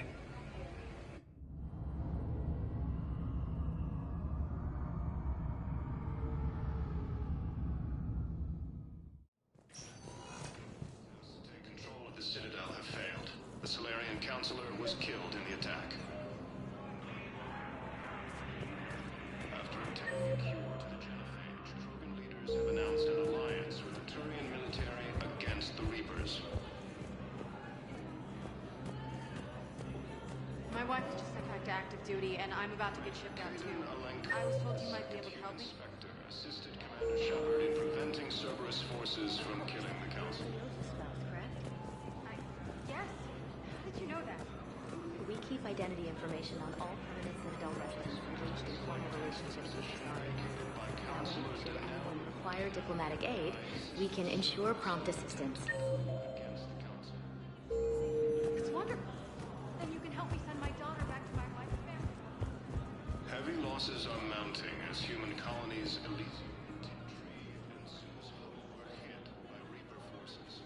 Control of the Citadel have failed. The Solarian Counselor was killed in the attack. After obtaining a cure to the genophage, Krogan leaders have announced an alliance with the Turian military against the Reapers. My wife has just sent back to active duty, and I'm about to get shipped out too. I was told you might be able to help me. Inspector assisted Commander Shepard in preventing Cerberus forces from killing the Council. Yes? How did you know that? We keep identity information on all permanent Citadel residents engaged in formal relationships with the Starry. Should anyone require diplomatic aid, we can ensure prompt assistance. It's wonderful. Then you can help me send my daughter back to my wife's family. Heavy losses are mounting as human colonies Elysium and Tree and Sue's Hope are hit by Reaper forces.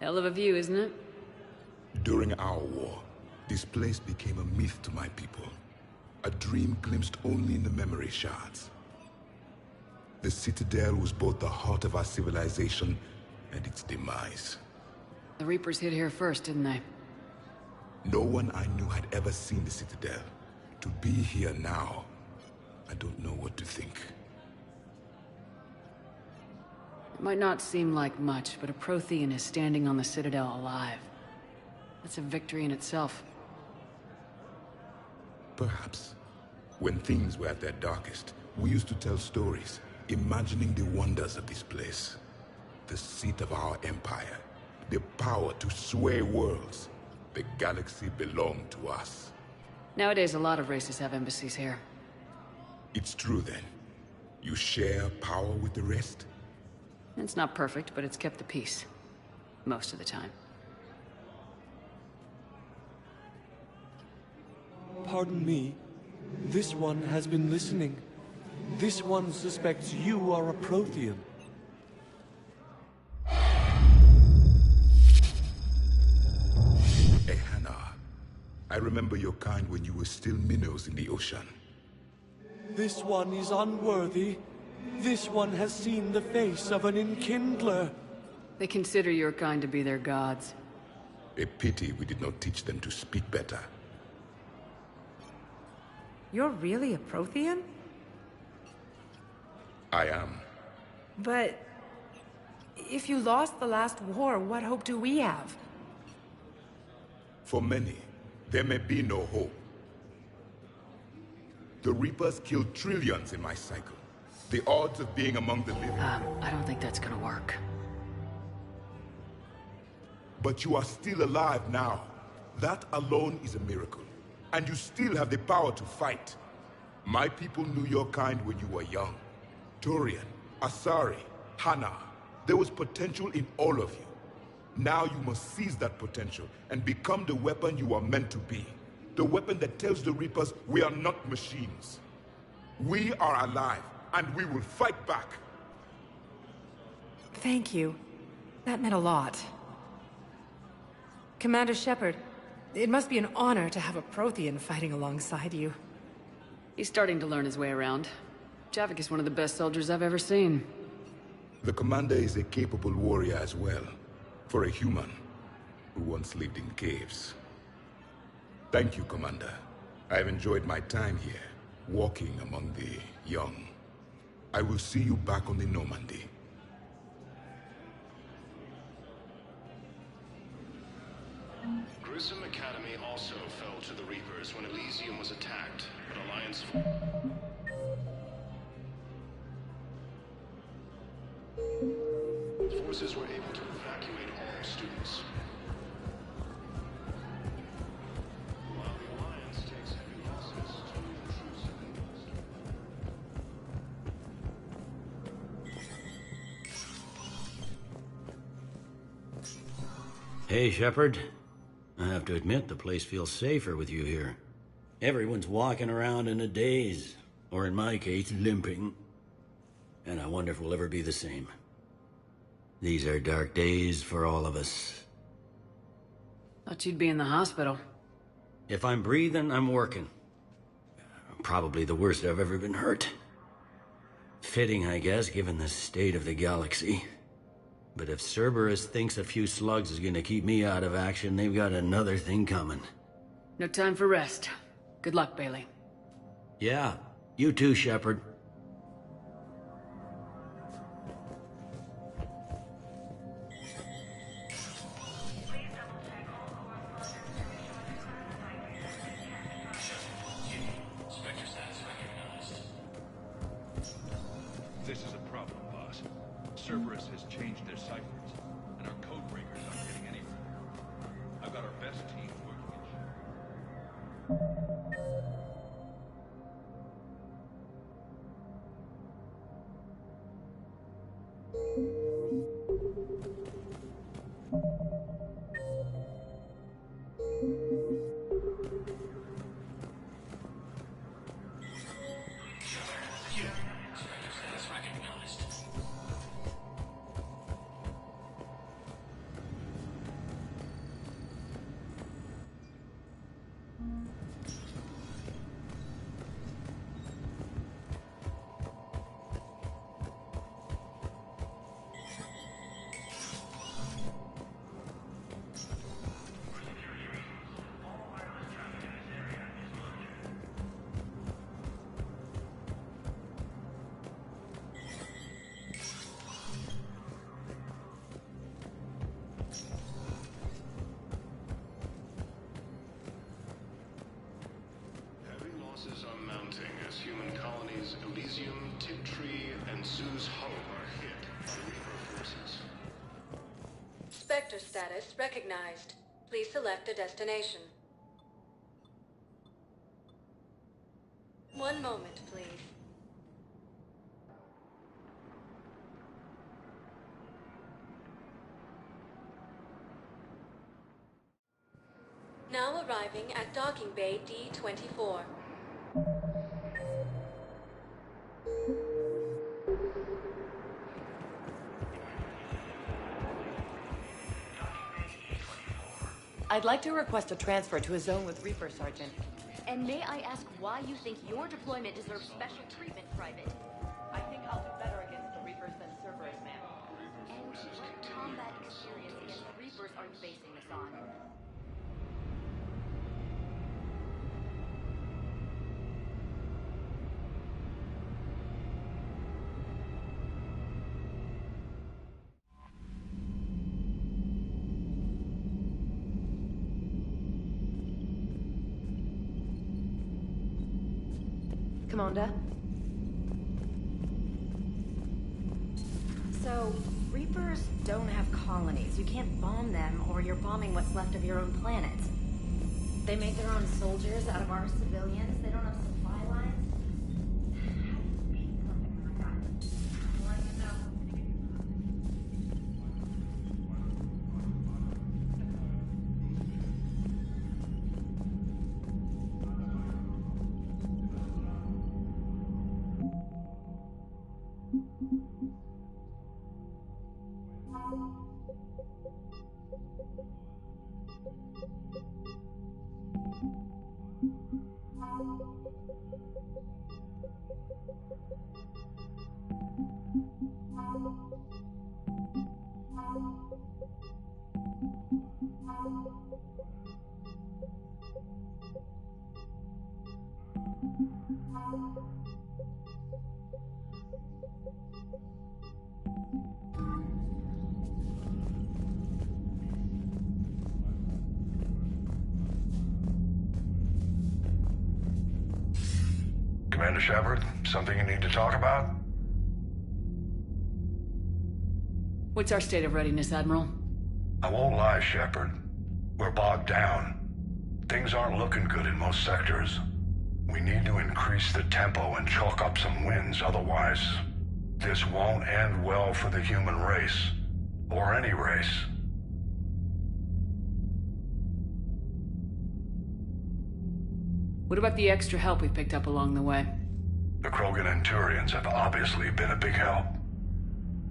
Hell of a view, isn't it? During our war, this place became a myth to my people. A dream glimpsed only in the memory shards. The Citadel was both the heart of our civilization and its demise. The Reapers hit here first, didn't they? No one I knew had ever seen the Citadel. To be here now, I don't know what to think. It might not seem like much, but a Prothean is standing on the Citadel alive. That's a victory in itself. Perhaps. When things were at their darkest, we used to tell stories, imagining the wonders of this place. The seat of our empire, the power to sway worlds. The galaxy belonged to us. Nowadays, a lot of races have embassies here. It's true then. You share power with the rest? It's not perfect, but it's kept the peace. Most of the time. Pardon me. This one has been listening. This one suspects you are a Prothean. Hey, Hannah. I remember your kind when you were still minnows in the ocean. This one is unworthy. This one has seen the face of an enkindler. They consider your kind to be their gods. A pity we did not teach them to speak better. You're really a Prothean? I am. But if you lost the last war, what hope do we have? For many, there may be no hope. The Reapers killed trillions in my cycle. The odds of being among the living... I don't think that's gonna work. But you are still alive now. That alone is a miracle. And you still have the power to fight. My people knew your kind when you were young. Turian, Asari, Hana. There was potential in all of you. Now you must seize that potential and become the weapon you are meant to be. The weapon that tells the Reapers we are not machines. We are alive, and we will fight back. Thank you. That meant a lot. Commander Shepard, it must be an honor to have a Prothean fighting alongside you. He's starting to learn his way around. Javik is one of the best soldiers I've ever seen. The commander is a capable warrior as well. For a human who once lived in caves. Thank you, Commander. I've enjoyed my time here, walking among the young. I will see you back on the Normandy. Grissom Academy also fell to the Reapers when Elysium was attacked, but Alliance... Forces were able to evacuate all students. While the Alliance takes heavy losses, two intrusive Hey, Shepard. I have to admit, the place feels safer with you here. Everyone's walking around in a daze, or in my case, limping. And I wonder if we'll ever be the same. These are dark days for all of us. Thought you'd be in the hospital. If I'm breathing, I'm working. Probably the worst I've ever been hurt. Fitting, I guess, given the state of the galaxy. But if Cerberus thinks a few slugs is gonna keep me out of action, they've got another thing coming. No time for rest. Good luck, Bailey. Yeah, you too, Shepard. This is a problem, boss. Cerberus has changed their ciphers, and our code breakers aren't getting any further. I've got our best team working losses are mounting as human colonies Elysium, Tiptree, and Sue's Hope are hit by Reaper forces. Spectre status recognized. Please select a destination. One moment, please. Now arriving at docking bay D-24. I'd like to request a transfer to a zone with Reaper, Sergeant. And may I ask why you think your deployment deserves special treatment, Private? I think I'll do better against the Reapers than Cerberus, ma'am. And what combat experience against the Reapers are you basing this on? Commander? So, Reapers don't have colonies. You can't bomb them, or you're bombing what's left of your own planet. They make their own soldiers out of our civilians. They don't have supply lines. Commander Shepard, something you need to talk about? What's our state of readiness, Admiral? I won't lie, Shepard. We're bogged down. Things aren't looking good in most sectors. We need to increase the tempo and chalk up some wins, otherwise this won't end well for the human race. Or any race. What about the extra help we picked up along the way? The Krogan and Turians have obviously been a big help.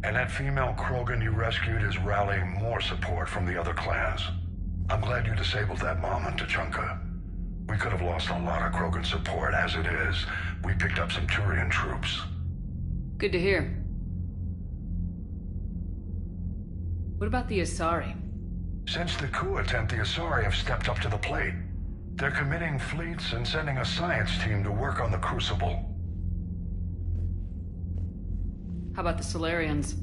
And that female Krogan you rescued is rallying more support from the other clans. I'm glad you disabled that mom on Tachanka. We could have lost a lot of Krogan support. As it is, we picked up some Turian troops. Good to hear. What about the Asari? Since the coup attempt, the Asari have stepped up to the plate. They're committing fleets and sending a science team to work on the Crucible. How about the Solarians?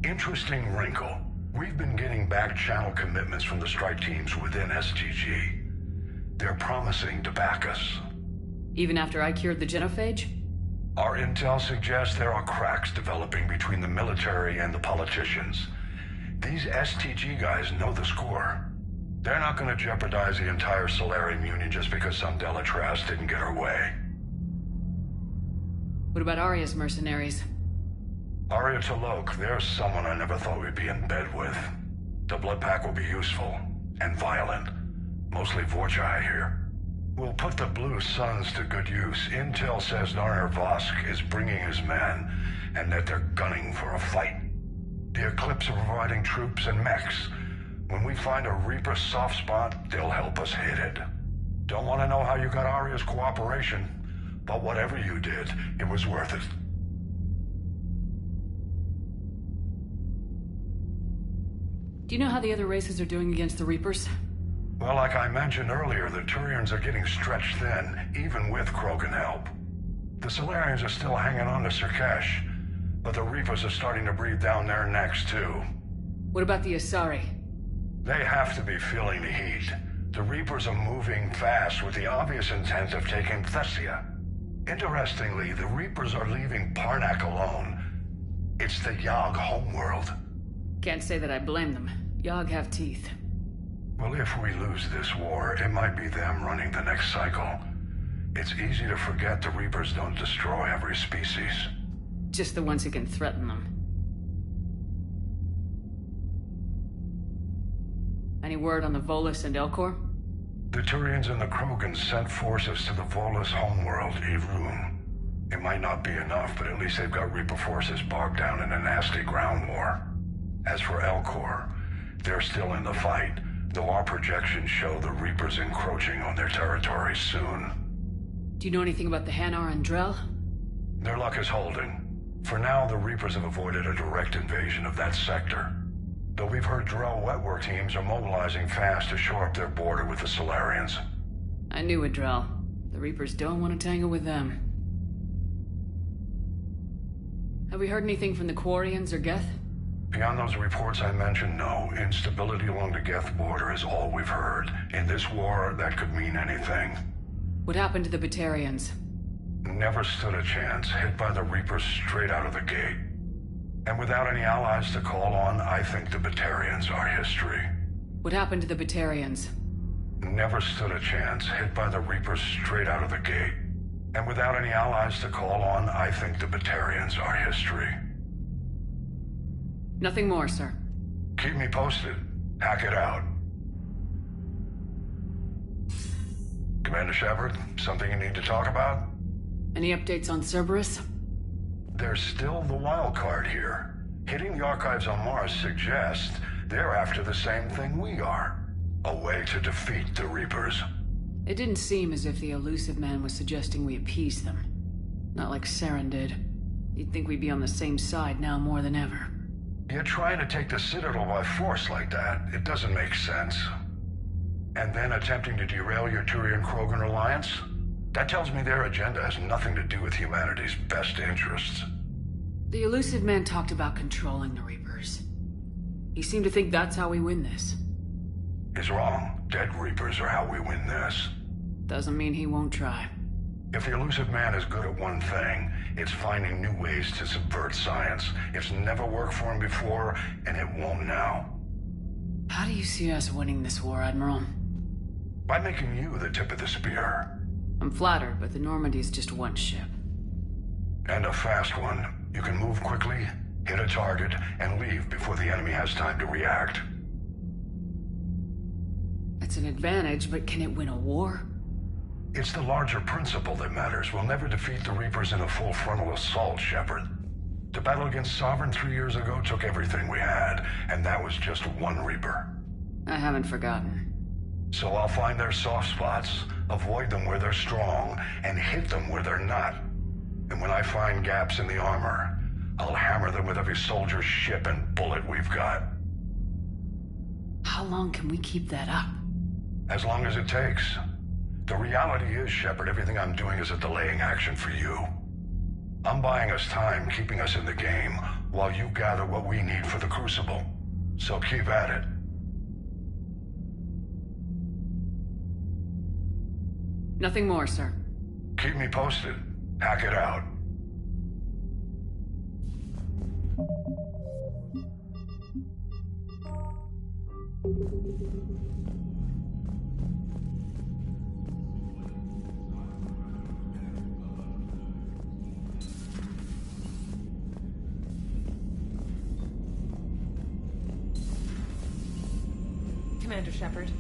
Interesting wrinkle. We've been getting back channel commitments from the strike teams within STG. They're promising to back us. Even after I cured the genophage? Our intel suggests there are cracks developing between the military and the politicians. These STG guys know the score. They're not going to jeopardize the entire Solarian Union just because some Delatras didn't get her way. What about Arya's mercenaries? Arya T'Loak, there's someone I never thought we'd be in bed with. The Blood Pack will be useful. And violent. Mostly Vorcha, I hear. We'll put the Blue Suns to good use. Intel says Narner Vosk is bringing his men, and that they're gunning for a fight. The Eclipse are providing troops and mechs. When we find a Reaper soft spot, they'll help us hit it. Don't want to know how you got Arya's cooperation, but whatever you did, it was worth it. Do you know how the other races are doing against the Reapers? Well, like I mentioned earlier, the Turians are getting stretched thin, even with Krogan help. The Solarians are still hanging on to Surkesh, but the Reapers are starting to breathe down their necks, too. What about the Asari? They have to be feeling the heat. The Reapers are moving fast with the obvious intent of taking Thessia. Interestingly, the Reapers are leaving Parnak alone. It's the Yogg homeworld. Can't say that I blame them. Yogg have teeth. Well, if we lose this war, it might be them running the next cycle. It's easy to forget the Reapers don't destroy every species. Just the ones who can threaten them. Any word on the Volus and Elcor? The Turians and the Krogans sent forces to the Volus homeworld, Irun. It might not be enough, but at least they've got Reaper forces bogged down in a nasty ground war. As for Elcor, they're still in the fight, though our projections show the Reapers encroaching on their territory soon. Do you know anything about the Hanar and Drell? Their luck is holding. For now, the Reapers have avoided a direct invasion of that sector. Though we've heard Drell wetwork teams are mobilizing fast to shore up their border with the Solarians. I knew it, Drell. The Reapers don't want to tangle with them. Have we heard anything from the Quarians or Geth? Beyond those reports I mentioned, no. Instability along the Geth border is all we've heard. In this war, that could mean anything. What happened to the Batarians? Never stood a chance, hit by the Reapers straight out of the gate. And without any allies to call on, I think the Batarians are history. What happened to the Batarians? Never stood a chance, hit by the Reapers straight out of the gate. And without any allies to call on, I think the Batarians are history. Nothing more, sir. Keep me posted. Hack it out. Commander Shepard, something you need to talk about? Any updates on Cerberus? There's still the wild card here. Hitting the archives on Mars suggests they're after the same thing we are. A way to defeat the Reapers. It didn't seem as if the elusive man was suggesting we appease them. Not like Saren did. You'd think we'd be on the same side now more than ever. You're trying to take the Citadel by force like that. It doesn't make sense. And then attempting to derail your Turian-Krogan alliance? That tells me their agenda has nothing to do with humanity's best interests. The elusive man talked about controlling the Reapers. He seemed to think that's how we win this. He's wrong. Dead Reapers are how we win this. Doesn't mean he won't try. If the elusive man is good at one thing, it's finding new ways to subvert science. It's never worked for him before, and it won't now. How do you see us winning this war, Admiral? By making you the tip of the spear. I'm flattered, but the Normandy's just one ship. And a fast one. You can move quickly, hit a target, and leave before the enemy has time to react. That's an advantage, but can it win a war? It's the larger principle that matters. We'll never defeat the Reapers in a full frontal assault, Shepard. The battle against Sovereign 3 years ago took everything we had, and that was just one Reaper. I haven't forgotten. So I'll find their soft spots, avoid them where they're strong, and hit them where they're not. And when I find gaps in the armor, I'll hammer them with every soldier, ship, and bullet we've got. How long can we keep that up? As long as it takes. The reality is, Shepard, everything I'm doing is a delaying action for you. I'm buying us time, keeping us in the game, while you gather what we need for the Crucible. So keep at it. Nothing more, sir. Keep me posted. Hack it out. Commander Shepard.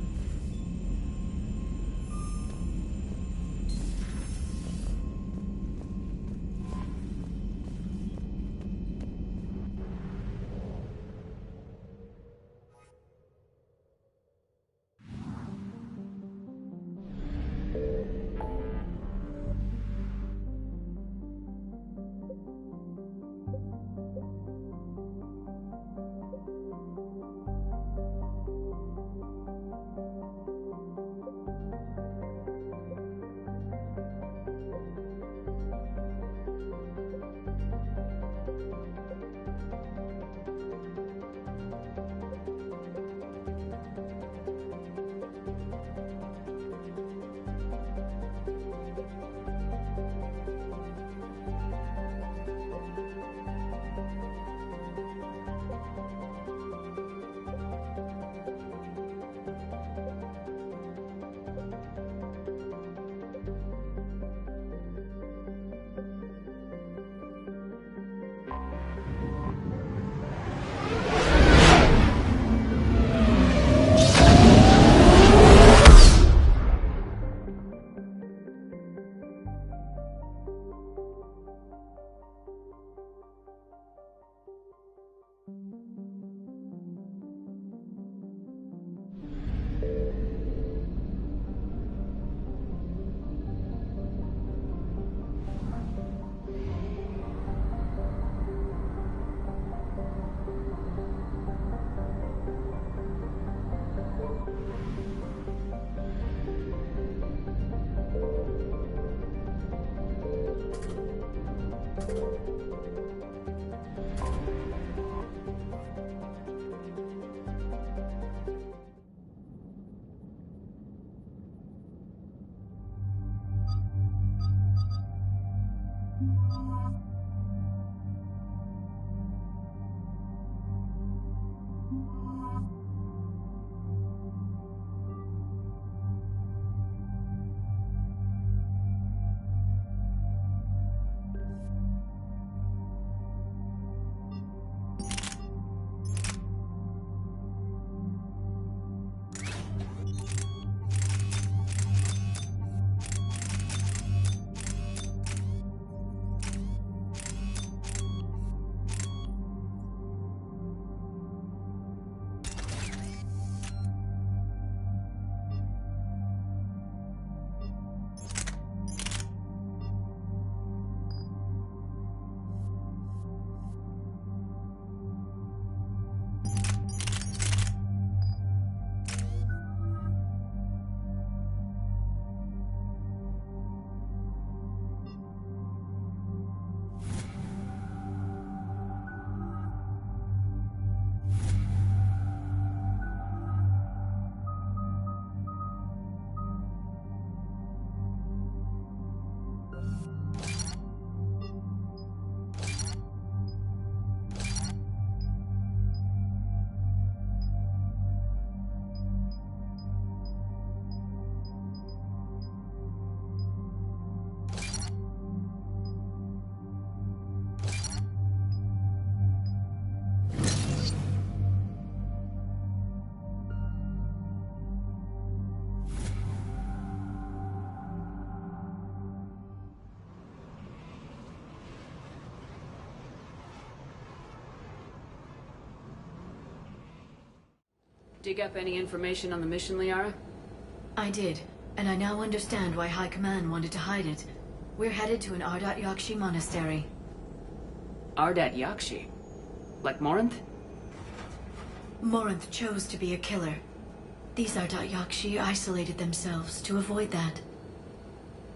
Dig up any information on the mission, Liara? I did, and I now understand why High Command wanted to hide it. We're headed to an Ardat Yakshi monastery. Ardat Yakshi? Like Morinth? Morinth chose to be a killer. These Ardat Yakshi isolated themselves to avoid that.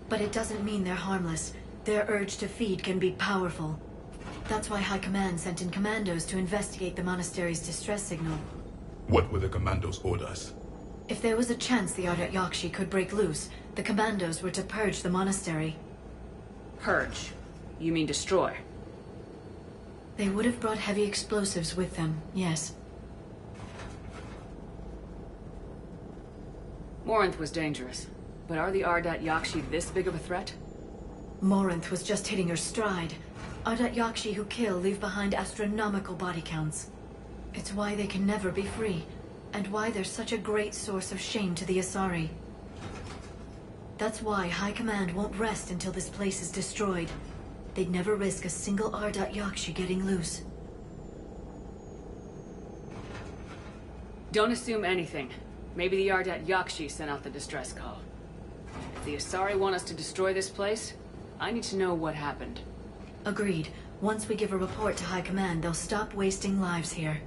But it doesn't mean they're harmless. Their urge to feed can be powerful. That's why High Command sent in commandos to investigate the monastery's distress signal. What were the commandos' orders? If there was a chance the Ardat Yakshi could break loose, the commandos were to purge the monastery. Purge? You mean destroy? They would have brought heavy explosives with them, yes. Morinth was dangerous, but are the Ardat Yakshi this big of a threat? Morinth was just hitting her stride. Ardat Yakshi who kill leave behind astronomical body counts. It's why they can never be free, and why they're such a great source of shame to the Asari. That's why High Command won't rest until this place is destroyed. They'd never risk a single Ardat Yakshi getting loose. Don't assume anything. Maybe the Ardat Yakshi sent out the distress call. If the Asari want us to destroy this place, I need to know what happened. Agreed. Once we give a report to High Command, they'll stop wasting lives here.